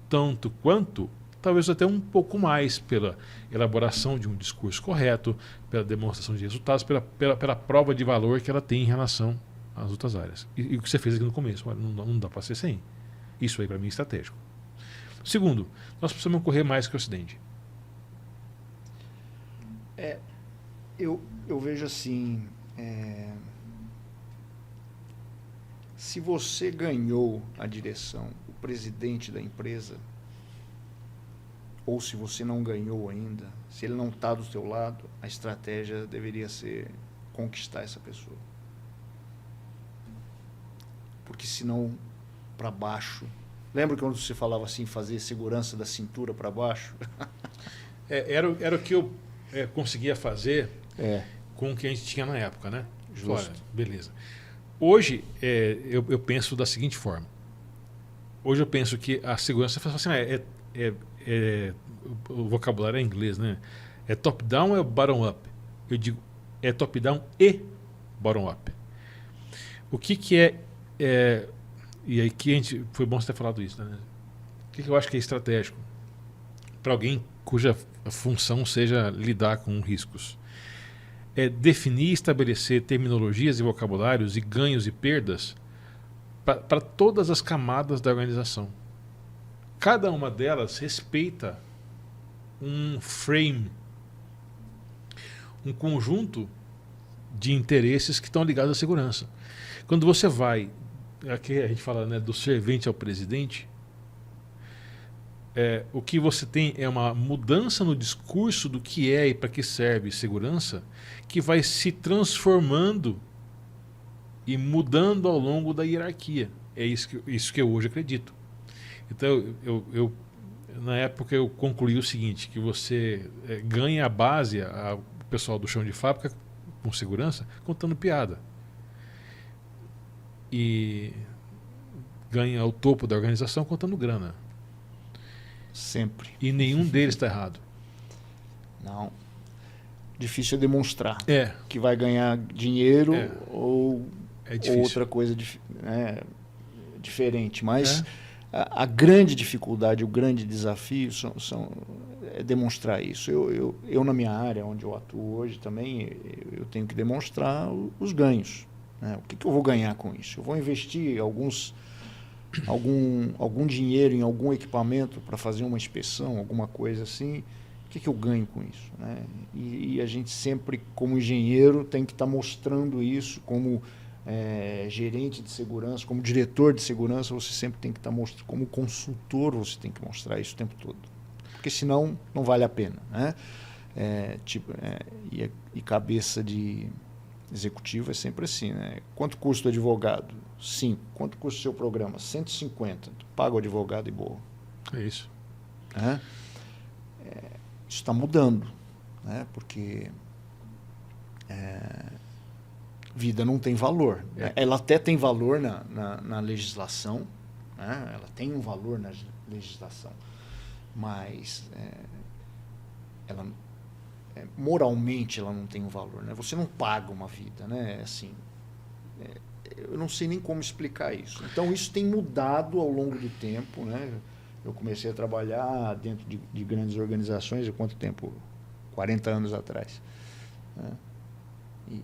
S2: tanto quanto, talvez até um pouco mais, pela elaboração de um discurso correto, pela demonstração de resultados, pela prova de valor que ela tem em relação às outras áreas. E o que você fez aqui no começo, não dá para ser sem. Isso aí para mim é estratégico. Segundo, nós precisamos correr mais que o Ocidente.
S1: Eu vejo assim, se você ganhou a direção, o presidente da empresa, ou se você não ganhou ainda, se ele não está do seu lado, a estratégia deveria ser conquistar essa pessoa. Porque senão, para baixo... Lembra quando você falava assim, fazer segurança da cintura para baixo?
S2: Era o que eu conseguia fazer com o que a gente tinha na época, né?
S1: Justo.
S2: Olha, beleza. Hoje, eu penso da seguinte forma. Hoje eu penso que a segurança... Assim, o vocabulário é em inglês, né? É top-down ou é bottom-up? Eu digo, é top-down e bottom-up. O que é... E aí que foi bom você ter falado isso, né? O que eu acho que é estratégico para alguém cuja função seja lidar com riscos? É definir e estabelecer terminologias e vocabulários e ganhos e perdas para todas as camadas da organização. Cada uma delas respeita um frame, um conjunto de interesses que estão ligados à segurança. Quando você vai aqui a gente fala, né, do servente ao presidente. O que você tem é uma mudança no discurso do que é e para que serve segurança, que vai se transformando e mudando ao longo da hierarquia. É isso que eu hoje acredito. Então, na época eu concluí o seguinte, que você ganha a base, o pessoal do chão de fábrica com segurança, contando piada. E ganha o topo da organização contando grana.
S1: Sempre.
S2: E nenhum deles está errado.
S1: Não. Difícil é demonstrar
S2: É.
S1: que vai ganhar dinheiro ou outra coisa diferente. Mas a grande dificuldade, o grande desafio é demonstrar isso. Eu, na minha área, onde eu atuo hoje também, eu tenho que demonstrar os ganhos. Né? O que eu vou ganhar com isso? Eu vou investir algum dinheiro em algum equipamento para fazer uma inspeção, alguma coisa assim. O que eu ganho com isso? Né? E a gente sempre, como engenheiro, tem que estar mostrando isso, como gerente de segurança, como diretor de segurança, você sempre tem que estar mostrando, como consultor, você tem que mostrar isso o tempo todo. Porque senão não vale a pena. Né? E cabeça de executivo é sempre assim. Né? Quanto custa o advogado? 5. Quanto custa o seu programa? 150. Tu paga o advogado e boa.
S2: É isso.
S1: Isso está mudando, né? Porque vida não tem valor. Ela até tem valor na legislação, né? Ela tem um valor na legislação, mas ela, moralmente ela não tem um valor. Né? Você não paga uma vida. Né? Assim, eu não sei nem como explicar isso. Então isso tem mudado ao longo do tempo. Né? Eu comecei a trabalhar dentro de grandes organizações há quanto tempo? 40 anos atrás. Né? E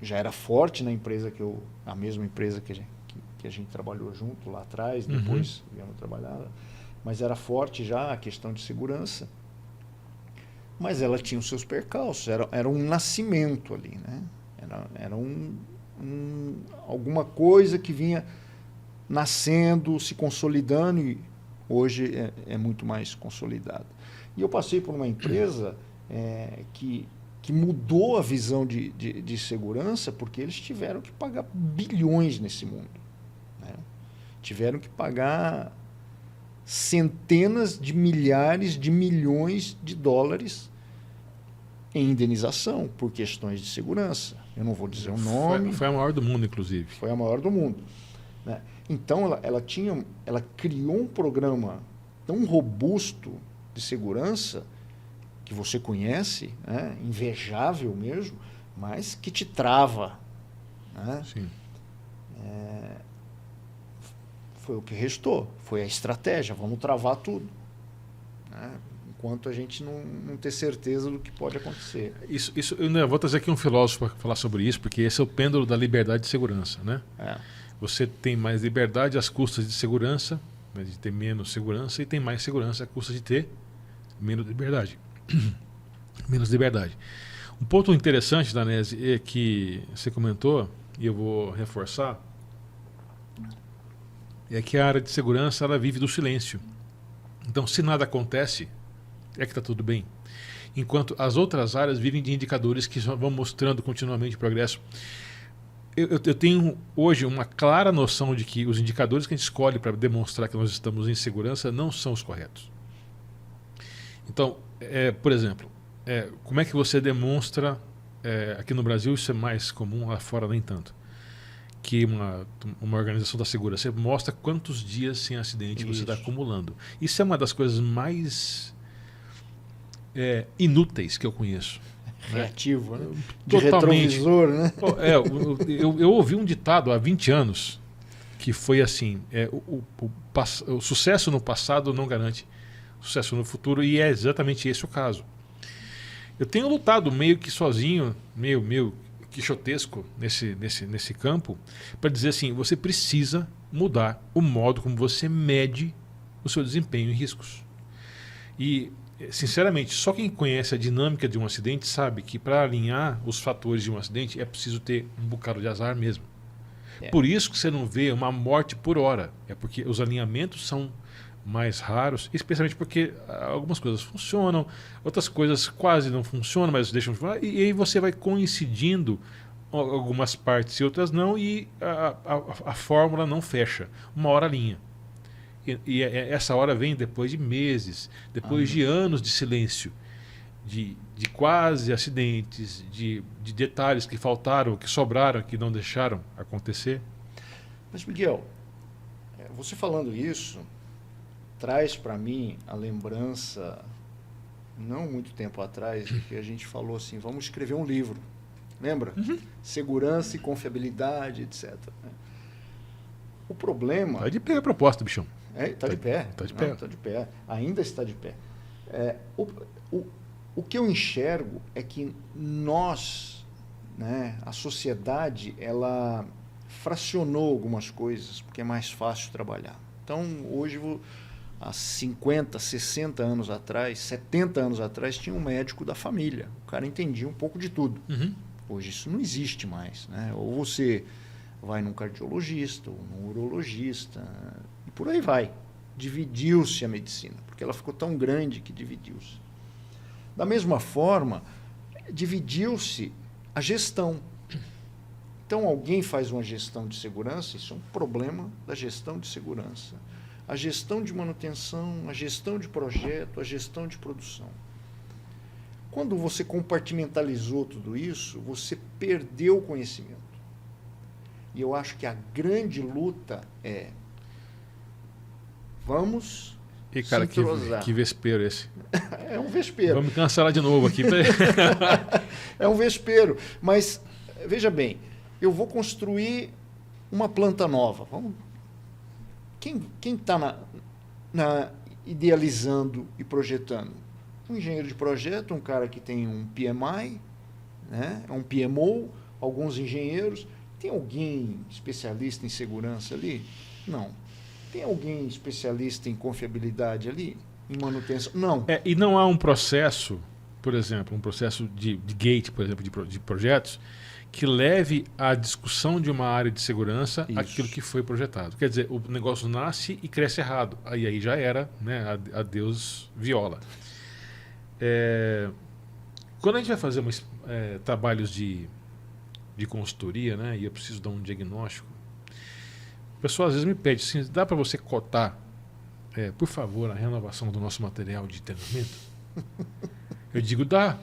S1: já era forte na empresa a mesma empresa que a gente trabalhou junto lá atrás, depois viemos trabalhar, mas era forte já a questão de segurança. Mas ela tinha os seus percalços, era um nascimento ali, né? Era alguma coisa que vinha nascendo, se consolidando, e hoje é muito mais consolidada. E eu passei por uma empresa que mudou a visão de segurança, porque eles tiveram que pagar bilhões nesse mundo. Né? Tiveram que pagar centenas de milhares de milhões de dólares em indenização por questões de segurança. Eu não vou dizer o nome.
S2: Foi a maior do mundo, inclusive.
S1: Foi a maior do mundo. Né? Então, ela criou um programa tão robusto de segurança que você conhece, né? Invejável mesmo, mas que te trava. Né?
S2: Sim.
S1: Foi o que restou, foi a estratégia, vamos travar tudo. Né? Enquanto a gente não ter certeza do que pode acontecer.
S2: Eu vou trazer aqui um filósofo para falar sobre isso, porque esse é o pêndulo da liberdade de segurança. Né? Você tem mais liberdade às custas de segurança, de ter menos segurança, e tem mais segurança às custas de ter menos liberdade. Menos liberdade. Um ponto interessante, Danese, é que você comentou, e eu vou reforçar, é que a área de segurança ela vive do silêncio. Então, se nada acontece, é que está tudo bem. Enquanto as outras áreas vivem de indicadores que vão mostrando continuamente progresso. Eu tenho hoje uma clara noção de que os indicadores que a gente escolhe para demonstrar que nós estamos em segurança não são os corretos. Então, por exemplo, como é que você demonstra, aqui no Brasil isso é mais comum, lá fora nem tanto, que uma organização da segurança, você mostra quantos dias sem acidente você está acumulando. Isso é uma das coisas mais inúteis que eu conheço.
S1: Reativo, né? De
S2: Totalmente.
S1: retrovisor, né?
S2: Eu ouvi um ditado há 20 anos que foi assim, o sucesso no passado não garante sucesso no futuro, e é exatamente esse o caso. Eu tenho lutado meio que sozinho, meio quixotesco nesse campo, para dizer assim, você precisa mudar o modo como você mede o seu desempenho em riscos. E, sinceramente, só quem conhece a dinâmica de um acidente sabe que para alinhar os fatores de um acidente é preciso ter um bocado de azar mesmo. Por isso que você não vê uma morte por hora. É porque os alinhamentos são mais raros, especialmente porque algumas coisas funcionam, outras coisas quase não funcionam, mas deixam de funcionar, e aí você vai coincidindo algumas partes e outras não, e a fórmula não fecha. Uma hora alinha. E essa hora vem depois de meses, depois de anos de silêncio, de quase acidentes, de detalhes que faltaram, que sobraram, que não deixaram acontecer.
S1: Mas, Miguel, você falando isso traz para mim a lembrança, não muito tempo atrás, de que a gente falou assim, vamos escrever um livro. Lembra? Segurança e confiabilidade, etc. O problema...
S2: Está de pé a proposta, bichão.
S1: Está de pé.
S2: Está de pé.
S1: Está de pé. Ainda está de pé. O que eu enxergo é que nós, né, a sociedade, ela fracionou algumas coisas porque é mais fácil trabalhar. Então, hoje, há 50, 60 anos atrás, 70 anos atrás, tinha um médico da família. O cara entendia um pouco de tudo. Hoje isso não existe mais, né? Ou você vai num cardiologista, ou num urologista, e por aí vai. Dividiu-se a medicina, porque ela ficou tão grande que dividiu-se. Da mesma forma, dividiu-se a gestão. Então, alguém faz uma gestão de segurança, isso é um problema da gestão de segurança. A gestão de manutenção, a gestão de projeto, a gestão de produção. Quando você compartimentalizou tudo isso, você perdeu o conhecimento. E eu acho que a grande luta é vamos
S2: e cara,
S1: se entrosar.
S2: Que vespeiro esse.
S1: É um vespeiro.
S2: Vamos cancelar de novo aqui.
S1: É um vespeiro. Mas, veja bem, eu vou construir uma planta nova. Quem está idealizando e projetando? Um engenheiro de projeto, um cara que tem um PMI, né? Um PMO, alguns engenheiros. Tem alguém especialista em segurança ali? Não. Tem alguém especialista em confiabilidade ali? Em manutenção? Não.
S2: E não há um processo, por exemplo, um processo de gate, por exemplo, de projetos, que leve à discussão de uma área de segurança aquilo que foi projetado. Quer dizer, o negócio nasce e cresce errado. Aí já era, né? A Deus viola. Quando a gente vai fazer trabalhos de consultoria, né, e eu preciso dar um diagnóstico, o pessoal às vezes me pede assim, dá para você cotar, por favor, a renovação do nosso material de treinamento? Eu digo, dá.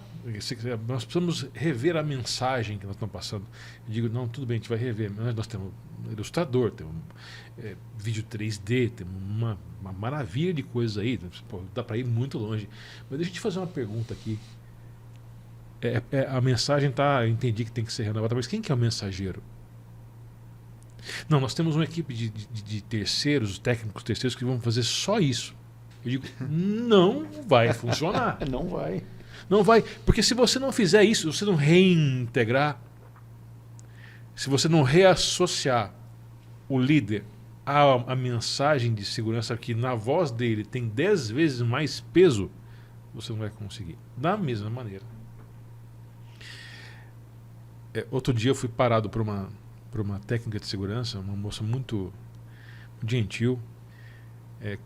S2: Nós precisamos rever a mensagem que nós estamos passando. Eu digo, não, tudo bem, a gente vai rever. Mas nós temos ilustrador, temos vídeo 3D, temos uma maravilha de coisas aí. Pô, dá para ir muito longe. Mas deixa eu te fazer uma pergunta aqui. A mensagem eu entendi que tem que ser renovada, mas quem que é o mensageiro? Não, nós temos uma equipe de terceiros, técnicos terceiros, que vão fazer só isso. Eu digo, não vai funcionar.
S1: Não vai.
S2: Não vai, porque se você não fizer isso, se você não reintegrar, se você não reassociar o líder à mensagem de segurança que na voz dele tem 10 vezes mais peso, você não vai conseguir. Da mesma maneira. Outro dia eu fui parado por uma técnica de segurança, uma moça muito gentil,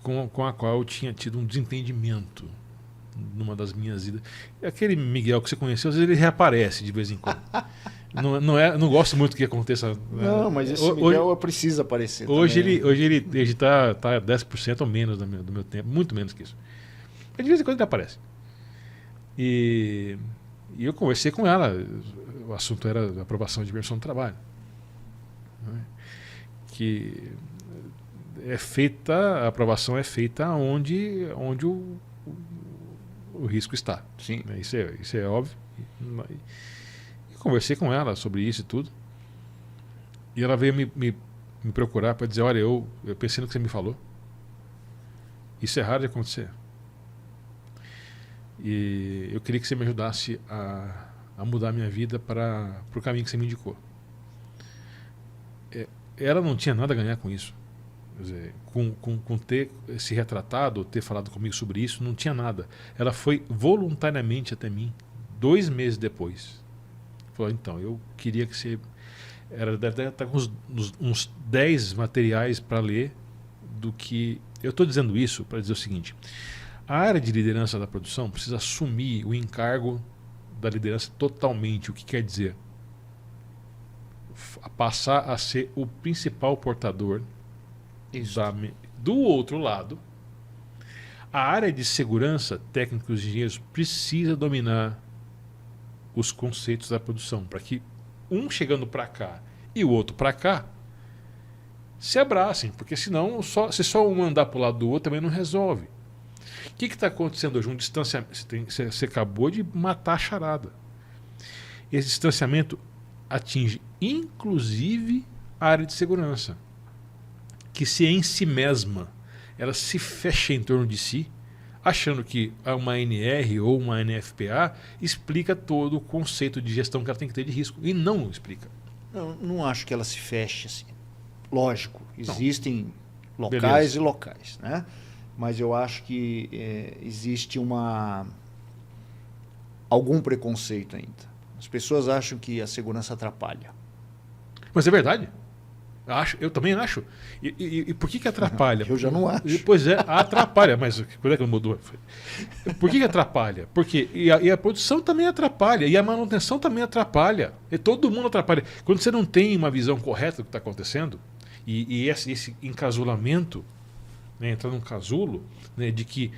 S2: com a qual eu tinha tido um desentendimento numa das minhas idas. Aquele Miguel que você conheceu, às vezes ele reaparece de vez em quando. Não gosto muito que aconteça.
S1: Não, mas esse Miguel precisa aparecer.
S2: Hoje ele está 10% ou menos do meu tempo, muito menos que isso. Mas de vez em quando ele aparece. E eu conversei com ela, o assunto era a aprovação de permissão do trabalho. Né? Que a aprovação é feita onde o risco está.
S1: Sim.
S2: Isso é óbvio. E conversei com ela sobre isso e tudo. E ela veio me procurar para dizer, olha, eu pensei no que você me falou. Isso é raro de acontecer. E eu queria que você me ajudasse a mudar a minha vida para o caminho que você me indicou. Ela não tinha nada a ganhar com isso. Quer dizer, com ter se retratado, ou ter falado comigo sobre isso, não tinha nada. Ela foi voluntariamente até mim, 2 meses depois. Falou, então, eu queria que você deve estar com uns 10 materiais para ler do que... Eu estou dizendo isso para dizer o seguinte: a área de liderança da produção precisa assumir o encargo da liderança totalmente. O que quer dizer? Passar a ser o principal portador. Do outro lado, a área de segurança, técnicos e engenheiros, precisa dominar os conceitos da produção, para que um chegando para cá e o outro para cá se abracem, porque senão, se só um andar para o lado do outro, também não resolve. O que está acontecendo hoje? Um distanciamento. Você acabou de matar a charada. Esse distanciamento atinge inclusive a área de segurança, que se em si mesma ela se fecha em torno de si, achando que uma NR ou uma NFPA explica todo o conceito de gestão que ela tem que ter de risco. E não explica.
S1: Não acho que ela se feche assim. Lógico, existem locais
S2: Beleza.
S1: e locais, né? Mas eu acho que existe algum preconceito ainda. As pessoas acham que a segurança atrapalha.
S2: Mas é verdade. Eu também acho. E por que atrapalha?
S1: Eu já não acho.
S2: Pois é, atrapalha. Mas quando é que mudou? Por que atrapalha? Porque a produção também atrapalha. E a manutenção também atrapalha. E todo mundo atrapalha. Quando você não tem uma visão correta do que está acontecendo, e esse encasulamento, né, entrar num casulo, né, de que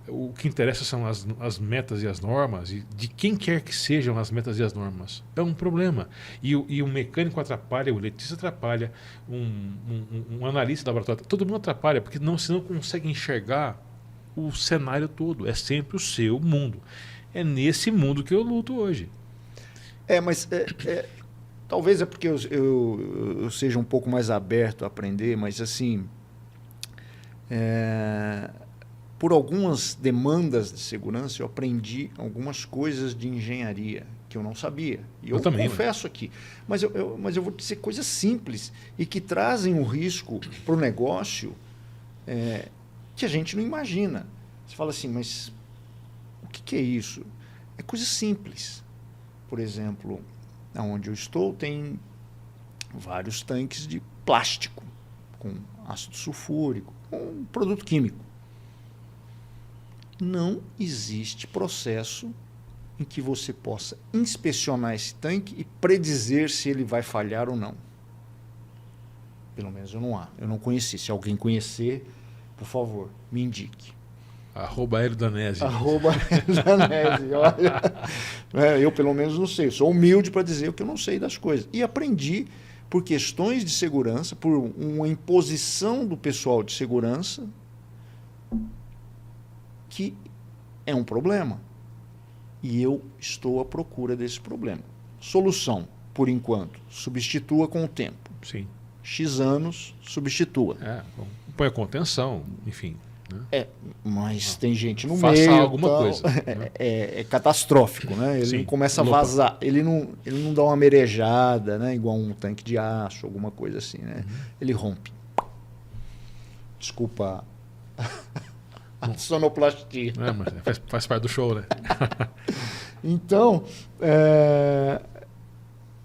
S2: o que interessa são as metas e as normas, e de quem quer que sejam as metas e as normas, é um problema. E o mecânico atrapalha, o eletricista atrapalha, um analista de laboratório, todo mundo atrapalha, porque você não consegue enxergar o cenário todo. É sempre o seu mundo. É nesse mundo que eu luto hoje.
S1: Mas talvez é porque eu seja um pouco mais aberto a aprender, mas assim... por algumas demandas de segurança, eu aprendi algumas coisas de engenharia que eu não sabia. E eu
S2: também,
S1: confesso aqui. Mas eu vou dizer coisas simples e que trazem um risco para o negócio que a gente não imagina. Você fala assim, mas o que é isso? É coisa simples. Por exemplo, onde eu estou tem vários tanques de plástico com ácido sulfúrico, com produto químico. Não existe processo em que você possa inspecionar esse tanque e predizer se ele vai falhar ou não. Pelo menos eu não conheci. Se alguém conhecer, por favor, me indique.
S2: @Aerodanese.
S1: @Aerodanese. Olha, eu pelo menos não sei. Eu sou humilde para dizer o que eu não sei das coisas. E aprendi por questões de segurança, por uma imposição do pessoal de segurança, que é um problema. E eu estou à procura desse problema. Solução, por enquanto, substitua com o tempo.
S2: Sim.
S1: X anos, substitua.
S2: Põe a contenção, enfim. Né?
S1: Mas tem gente no
S2: Faça
S1: meio.
S2: Alguma coisa.
S1: É catastrófico, né? Ele
S2: Sim.
S1: começa a vazar. Ele não dá uma merejada, né? Igual um tanque de aço, alguma coisa assim, né? Ele rompe. Desculpa a sonoplastia.
S2: Mas faz parte do show, né?
S1: Então,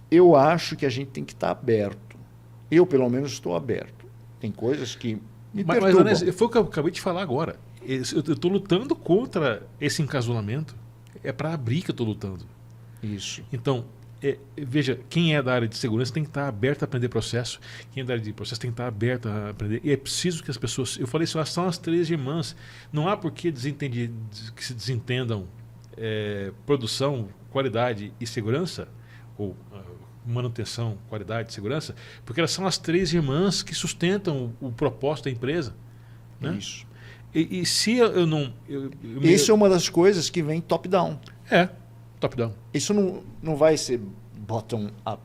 S1: eu acho que a gente tem que estar aberto. Eu, pelo menos, estou aberto. Tem coisas que me perturbam.
S2: Mas foi o que eu acabei de falar agora. Eu estou lutando contra esse encasulamento. É para abrir que eu estou lutando.
S1: Isso.
S2: Então, veja, quem é da área de segurança tem que estar aberto a aprender processo. Quem é da área de processo tem que estar aberto a aprender. E é preciso que as pessoas... Eu falei isso, elas são as três irmãs. Não há por que que se desentendam produção, qualidade e segurança, ou manutenção, qualidade e segurança, porque elas são as três irmãs que sustentam o propósito da empresa. Né?
S1: Isso.
S2: E se eu não...
S1: Isso é uma das coisas que vem top-down.
S2: Top-down.
S1: Isso não vai ser bottom-up.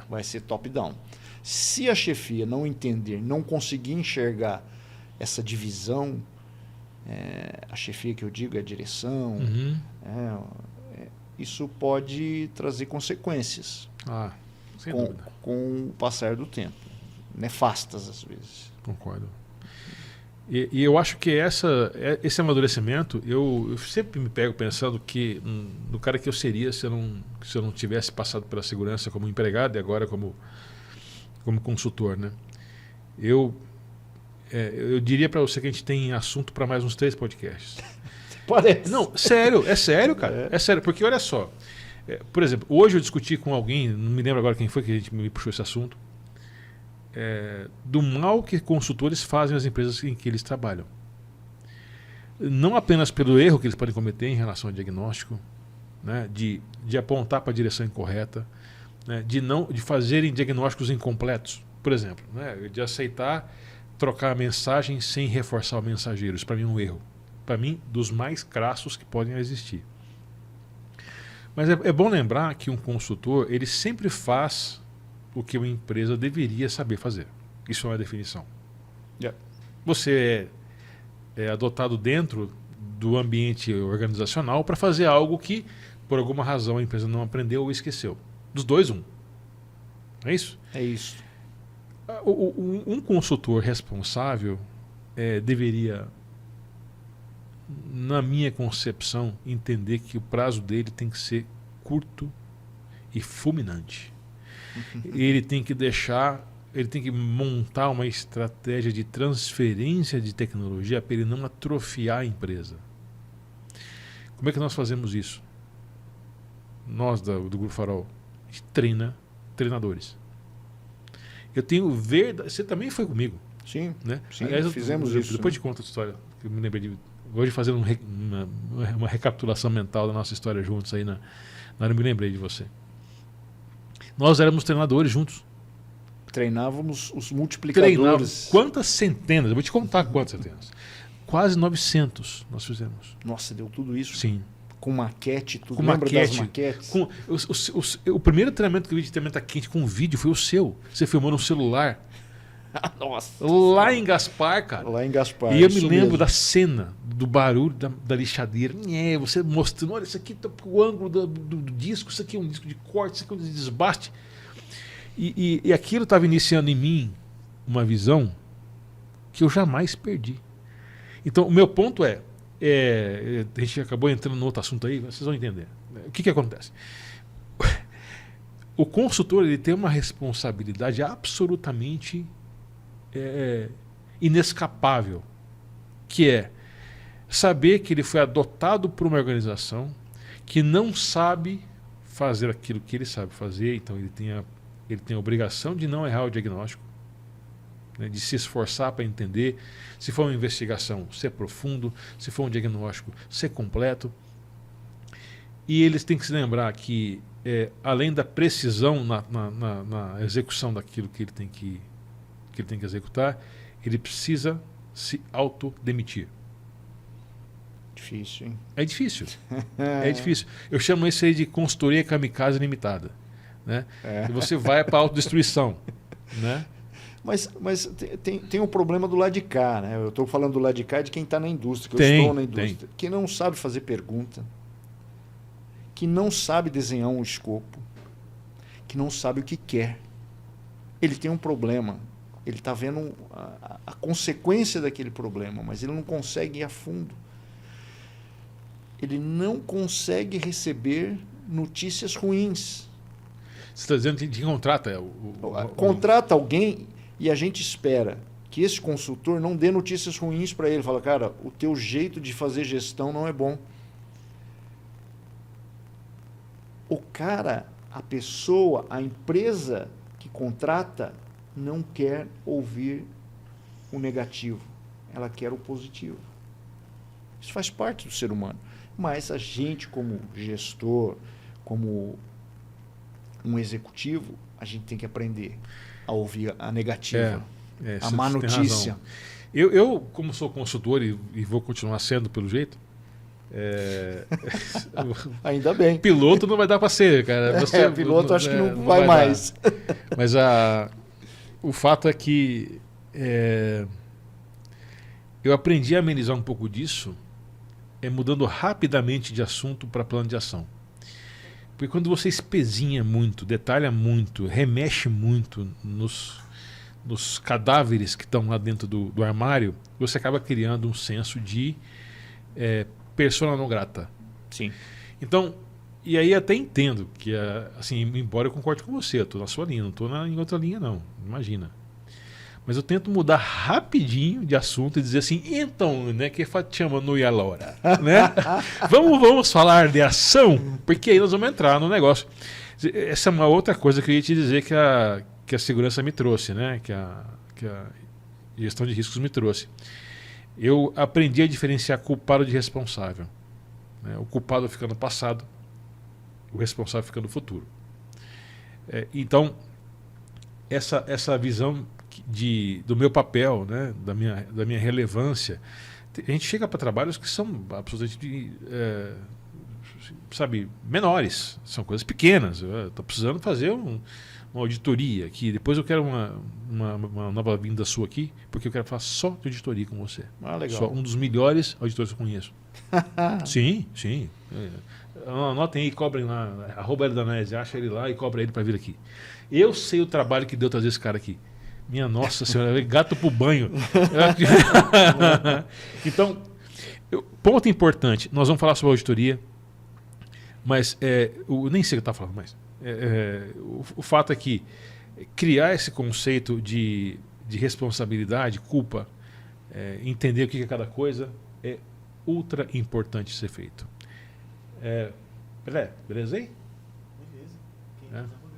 S1: Vai ser top-down. Se a chefia não entender, não conseguir enxergar essa divisão, a chefia que eu digo é a direção, isso pode trazer consequências
S2: sem dúvida.
S1: Com o passar do tempo. Nefastas, às vezes.
S2: Concordo. E eu acho que esse amadurecimento, eu sempre me pego pensando que no cara que eu seria se eu não tivesse passado pela segurança como empregado e agora como consultor, né? Eu diria para você que a gente tem assunto para mais uns 3 podcasts.
S1: Parece.
S2: Não, é sério, cara. É sério, porque olha só. Por exemplo, hoje eu discuti com alguém, não me lembro agora quem foi que a gente me puxou esse assunto, do mal que consultores fazem às empresas em que eles trabalham. Não apenas pelo erro que eles podem cometer em relação ao diagnóstico, né, de apontar para a direção incorreta, né, de fazerem diagnósticos incompletos, por exemplo, né, de aceitar trocar a mensagem sem reforçar o mensageiro. Isso para mim é um erro. Para mim, dos mais crassos que podem existir. Mas é bom lembrar que um consultor, ele sempre faz o que uma empresa deveria saber fazer. Isso é uma definição.
S1: Yeah.
S2: Você é adotado dentro do ambiente organizacional para fazer algo que, por alguma razão, a empresa não aprendeu ou esqueceu. Dos dois, um. É isso?
S1: É isso.
S2: Um consultor responsável deveria, na minha concepção, entender que o prazo dele tem que ser curto e fulminante. Ele tem que montar uma estratégia de transferência de tecnologia para ele não atrofiar a empresa. Como é que nós fazemos isso? Nós do Grupo Farol, a gente treina treinadores. Eu tenho você também foi comigo.
S1: Sim,
S2: né?
S1: sim,
S2: Aliás,
S1: fizemos isso.
S2: Depois te conto a história, que eu me lembrei de hoje fazendo uma recapitulação mental da nossa história juntos aí na hora eu me lembrei de você. Nós éramos treinadores juntos.
S1: Treinávamos os multiplicadores.
S2: Quantas centenas? Eu vou te contar quantas centenas. Quase 900 nós fizemos.
S1: Nossa, deu tudo isso?
S2: Sim.
S1: Com maquete, tudo.
S2: Com
S1: Lembra
S2: maquete,
S1: das maquetes?
S2: O primeiro treinamento que eu vi de treinamento quente com vídeo foi o seu. Você filmou no celular.
S1: Nossa.
S2: Lá em Gaspar, cara.
S1: Lá em Gaspar.
S2: E eu me lembro
S1: mesmo.
S2: da cena, do barulho da lixadeira. Você mostrando, olha, isso aqui tá o ângulo do disco, isso aqui é um disco de corte, isso aqui é um disco de desbaste. E aquilo estava iniciando em mim uma visão que eu jamais perdi. Então, o meu ponto a gente acabou entrando no outro assunto aí, vocês vão entender. O que acontece? O consultor ele tem uma responsabilidade absolutamente inescapável, que é saber que ele foi adotado por uma organização que não sabe fazer aquilo que ele sabe fazer, então ele tem a obrigação de não errar o diagnóstico, né, de se esforçar para entender, se for uma investigação, ser profundo, se for um diagnóstico, ser completo. E eles têm que se lembrar que, além da precisão na execução daquilo que ele tem que executar, ele precisa se autodemitir.
S1: Difícil, hein?
S2: É difícil. É difícil. Eu chamo isso aí de consultoria kamikaze limitada. Né? E você vai para a autodestruição. Né?
S1: Mas tem um problema do lado de cá, né? Eu estou falando do lado de cá de quem está na indústria, que eu estou na indústria. Que não sabe fazer pergunta, que não sabe desenhar um escopo, que não sabe o que quer. Ele tem um problema, ele está vendo a consequência daquele problema, mas ele não consegue ir a fundo. Ele não consegue receber notícias ruins.
S2: Você está dizendo que contrata
S1: contrata alguém e a gente espera que esse consultor não dê notícias ruins para ele. Fala, cara, o teu jeito de fazer gestão não é bom. O cara, a pessoa, a empresa que contrata não quer ouvir o negativo. Ela quer o positivo. Isso faz parte do ser humano. Mas a gente, como gestor, como um executivo, a gente tem que aprender a ouvir a negativa, a má notícia.
S2: Eu, como sou consultor e vou continuar sendo pelo jeito,
S1: ainda bem.
S2: Piloto não vai dar para ser, cara.
S1: Piloto acho que não vai mais.
S2: Mas o fato é que eu aprendi a amenizar um pouco disso mudando rapidamente de assunto para plano de ação. Porque quando você espezinha muito, detalha muito, remexe muito nos cadáveres que estão lá dentro do armário, você acaba criando um senso de persona não grata.
S1: Sim.
S2: Então, e aí até entendo que, assim, embora eu concorde com você, eu estou na sua linha, não estou em outra linha não, imagina. Mas eu tento mudar rapidinho de assunto e dizer assim, então, né, que facciamo noi allora, né? vamos falar de ação, porque aí nós vamos entrar no negócio. Essa é uma outra coisa que eu ia te dizer que a segurança me trouxe, né? Que a gestão de riscos me trouxe. Eu aprendi a diferenciar culpado de responsável, né? O culpado fica no passado, o responsável fica no futuro. Então, essa visão do meu papel, né? da minha relevância, a gente chega para trabalhos que são absolutamente menores, são coisas pequenas. Estou precisando fazer uma auditoria aqui, depois eu quero uma nova vinda sua aqui, porque eu quero falar só de auditoria com você.
S1: Legal.
S2: Só um dos melhores auditores que eu conheço. Sim. Anotem aí, cobrem lá, @Danese, acha ele lá e cobra ele para vir aqui. Eu sei o trabalho que deu trazer esse cara aqui. Minha nossa senhora, gato pro banho. Então, ponto importante, nós vamos falar sobre auditoria, mas nem sei o que eu estava falando, mas o fato é que criar esse conceito de responsabilidade, culpa, entender o que é cada coisa, é ultra importante ser feito. Pelé, beleza aí?
S3: Beleza. Quem quiser vou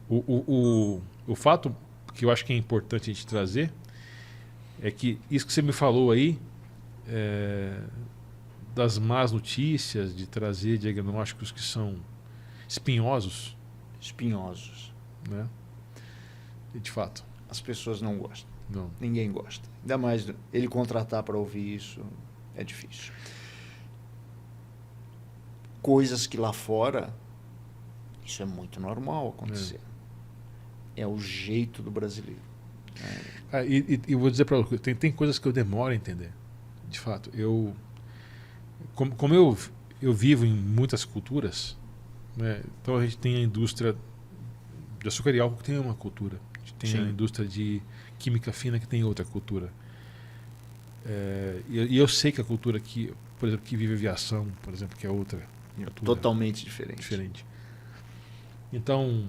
S3: gravando.
S2: O fato que eu acho que é importante a gente trazer é que isso que você me falou aí, das más notícias, de trazer diagnósticos que são espinhosos, né? E de fato,
S1: as pessoas não gostam.
S2: não.
S1: Ninguém gosta. Ainda mais ele contratar para ouvir isso é difícil. Coisas que lá fora, isso é muito normal acontecer. É o jeito do brasileiro.
S2: E vou dizer para você, tem coisas que eu demoro a entender. De fato, como eu vivo em muitas culturas, né, então a gente tem a indústria de açúcar e álcool que tem uma cultura. A gente tem a indústria de química fina que tem outra cultura. E eu sei que a cultura aqui, por exemplo, que vive aviação, por exemplo, que é outra cultura.
S1: Totalmente diferente.
S2: Então,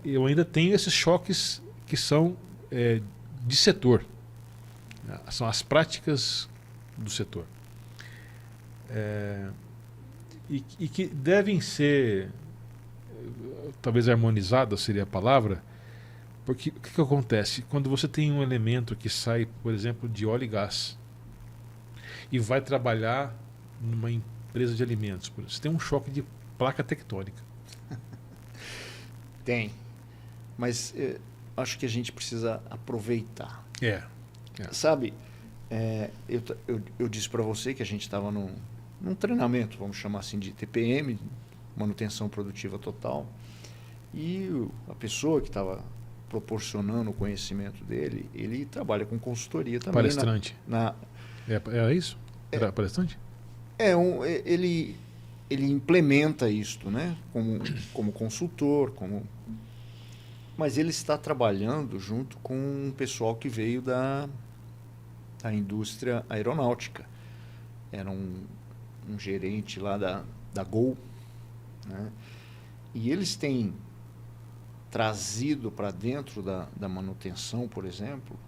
S2: eu ainda tenho esses choques que são de setor. São as práticas do setor. E que devem ser, talvez harmonizadas seria a palavra, porque o que acontece? Quando você tem um elemento que sai, por exemplo, de óleo e gás e vai trabalhar numa empresa de alimentos, você tem um choque de placa tectônica.
S1: Tem. Mas acho que a gente precisa aproveitar. Sabe, eu disse para você que a gente estava num treinamento, vamos chamar assim, de TPM, manutenção produtiva total, e a pessoa que estava proporcionando o conhecimento dele, ele trabalha com consultoria também.
S2: Palestrante. É isso? Era palestrante?
S1: Ele implementa isto, né? Como consultor, mas ele está trabalhando junto com um pessoal que veio da indústria aeronáutica. Era um gerente lá da Gol, né? E eles têm trazido para dentro da manutenção, por exemplo,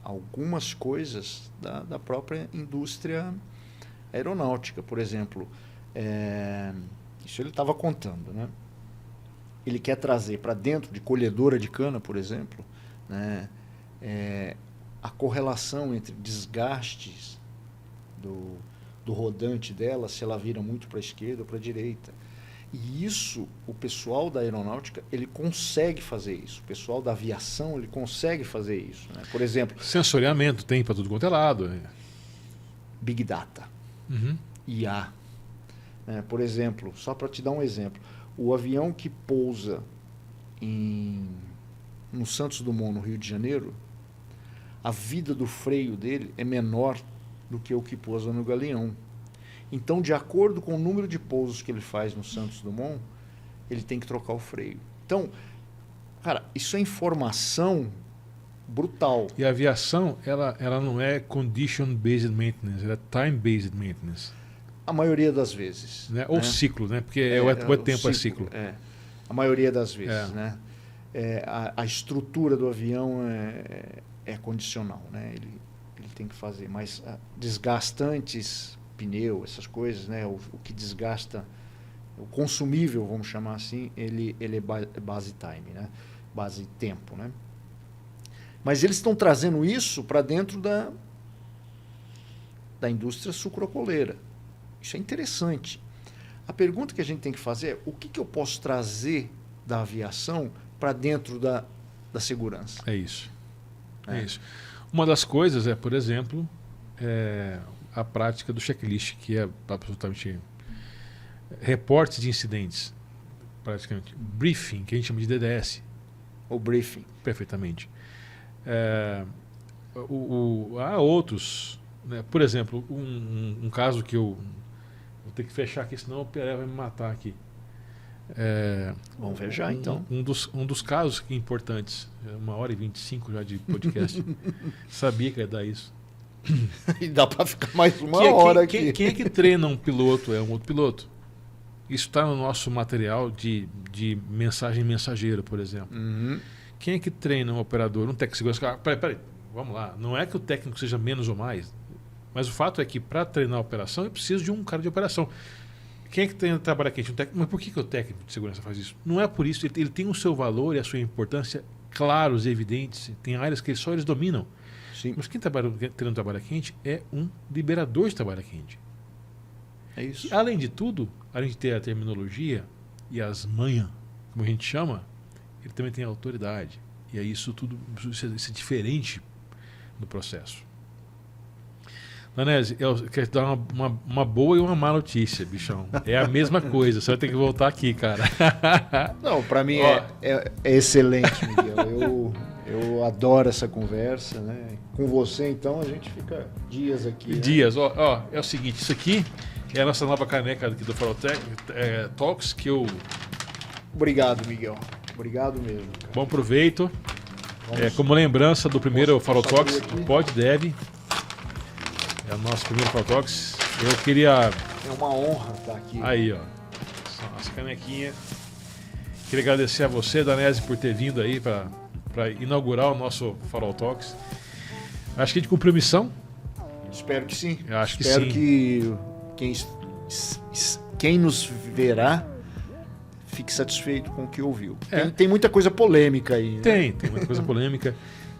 S1: algumas coisas da própria indústria aeronáutica. Por exemplo, isso ele estava contando, né? Ele quer trazer para dentro de colhedora de cana, por exemplo, né, a correlação entre desgastes do rodante dela, se ela vira muito para a esquerda ou para a direita. E isso, o pessoal da aeronáutica, ele consegue fazer isso. O pessoal da aviação, ele consegue fazer isso, né? Por exemplo...
S2: Sensoriamento tem para tudo quanto é lado.
S1: Big Data. IA. Por exemplo, só para te dar um exemplo, o avião que pousa no Santos Dumont, no Rio de Janeiro, a vida do freio dele é menor do que o que pousa no Galeão. Então, de acordo com o número de pousos que ele faz no Santos Dumont, ele tem que trocar o freio. Então, cara, isso é informação brutal.
S2: E a aviação, ela não é condition-based maintenance, ela é time-based maintenance.
S1: A maioria das vezes.
S2: Né? Ou
S1: né?
S2: ciclo, né? Porque o tempo é ciclo.
S1: A maioria das vezes. Né? A estrutura do avião é condicional. Né? Ele tem que fazer. Mas desgastantes, pneu, essas coisas, né? O que desgasta, o consumível, vamos chamar assim, ele é base time, né? Base tempo. Né? Mas eles estão trazendo isso para dentro da indústria sucrocoleira. Isso é interessante. A pergunta que a gente tem que fazer é o que eu posso trazer da aviação para dentro da segurança?
S2: É isso. É isso. Uma das coisas é, por exemplo, a prática do checklist, que é absolutamente reportes de incidentes, praticamente briefing, que a gente chama de DDS.
S1: O briefing.
S2: Perfeitamente. Há outros, né? Por exemplo, um caso que eu vou ter que fechar aqui, senão o Pelé vai me matar aqui.
S1: Vamos ver já, então.
S2: Um dos casos importantes, 1h25 já de podcast, sabia que ia dar isso.
S1: E dá para ficar mais uma hora aqui.
S2: Quem é que treina um piloto? É um outro piloto. Isso está no nosso material de mensagem mensageira, por exemplo.
S1: Uhum.
S2: Quem é que treina um operador? Um técnico de segurança? Peraí, vamos lá. Não é que o técnico seja menos ou mais, mas o fato é que para treinar a operação eu preciso de um cara de operação. Quem é que treina trabalho quente? Um técnico. Mas por que o técnico de segurança faz isso? Não é por isso. Ele tem o seu valor e a sua importância claros e evidentes. Tem áreas que só eles dominam.
S1: Sim.
S2: Mas quem treina trabalho quente é um liberador de trabalho quente.
S1: É isso.
S2: E, além de tudo, além de ter a terminologia e as manhas, como a gente chama, ele também tem autoridade. E aí isso tudo isso é diferente no processo. Danese, eu quero te dar uma boa e uma má notícia, bichão. É a mesma coisa, você vai ter que voltar aqui, cara.
S1: Não, para mim é excelente, Miguel. Eu adoro essa conversa, né? Com você, então, a gente fica dias aqui.
S2: Dias, né? É o seguinte, isso aqui é a nossa nova caneca aqui do Farol Talks, que eu...
S1: Obrigado, Miguel. Obrigado mesmo, cara.
S2: Bom proveito. Como lembrança do primeiro Farol Talks, pode, deve. É o nosso primeiro Farol Talks. Eu queria...
S1: É uma honra estar aqui.
S2: Aí, ó. Essa canequinha. Queria agradecer a você, Danese, por ter vindo aí para inaugurar o nosso Farol Talks. Acho que a gente cumpriu a missão.
S1: Espero que sim.
S2: Eu acho que
S1: Espero
S2: sim.
S1: que quem nos verá fique satisfeito com o que ouviu. Tem muita coisa polêmica aí. Né?
S2: Tem muita coisa polêmica.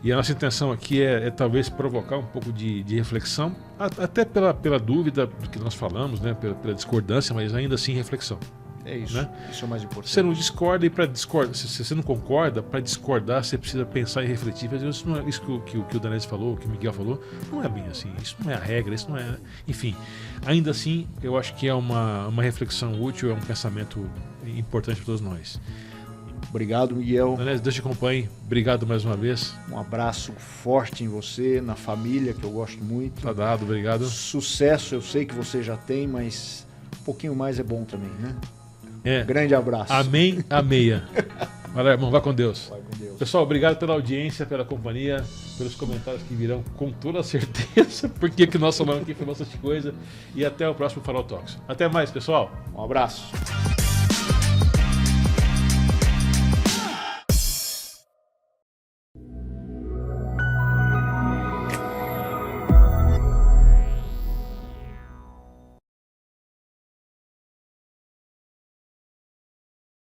S2: E a nossa intenção aqui é talvez provocar um pouco de reflexão, até pela dúvida do que nós falamos, né? Pela discordância, mas ainda assim reflexão.
S1: É isso.
S2: Né?
S1: Isso é o mais importante.
S2: Você não discorda, e para discordar, se você não concorda, para discordar você precisa pensar e refletir. Mas isso não é isso que o Danese falou, que o Miguel falou, não é bem assim. Isso não é a regra, isso não é. Enfim, ainda assim, eu acho que é uma reflexão útil, é um pensamento importante para todos nós.
S1: Obrigado, Miguel.
S2: Danese, Deus te acompanhe. Obrigado mais uma vez.
S1: Um abraço forte em você, na família, que eu gosto muito.
S2: Tá dado, obrigado.
S1: Sucesso, eu sei que você já tem, mas um pouquinho mais é bom também, né? Grande abraço.
S2: Amém, ameia. Valeu, irmão. Vai com Deus.
S1: Vai com Deus.
S2: Pessoal, obrigado pela audiência, pela companhia, pelos comentários que virão com toda certeza, porque que nós falamos aqui foi bastante coisa. E até o próximo Farol Talks. Até mais, pessoal.
S1: Um abraço.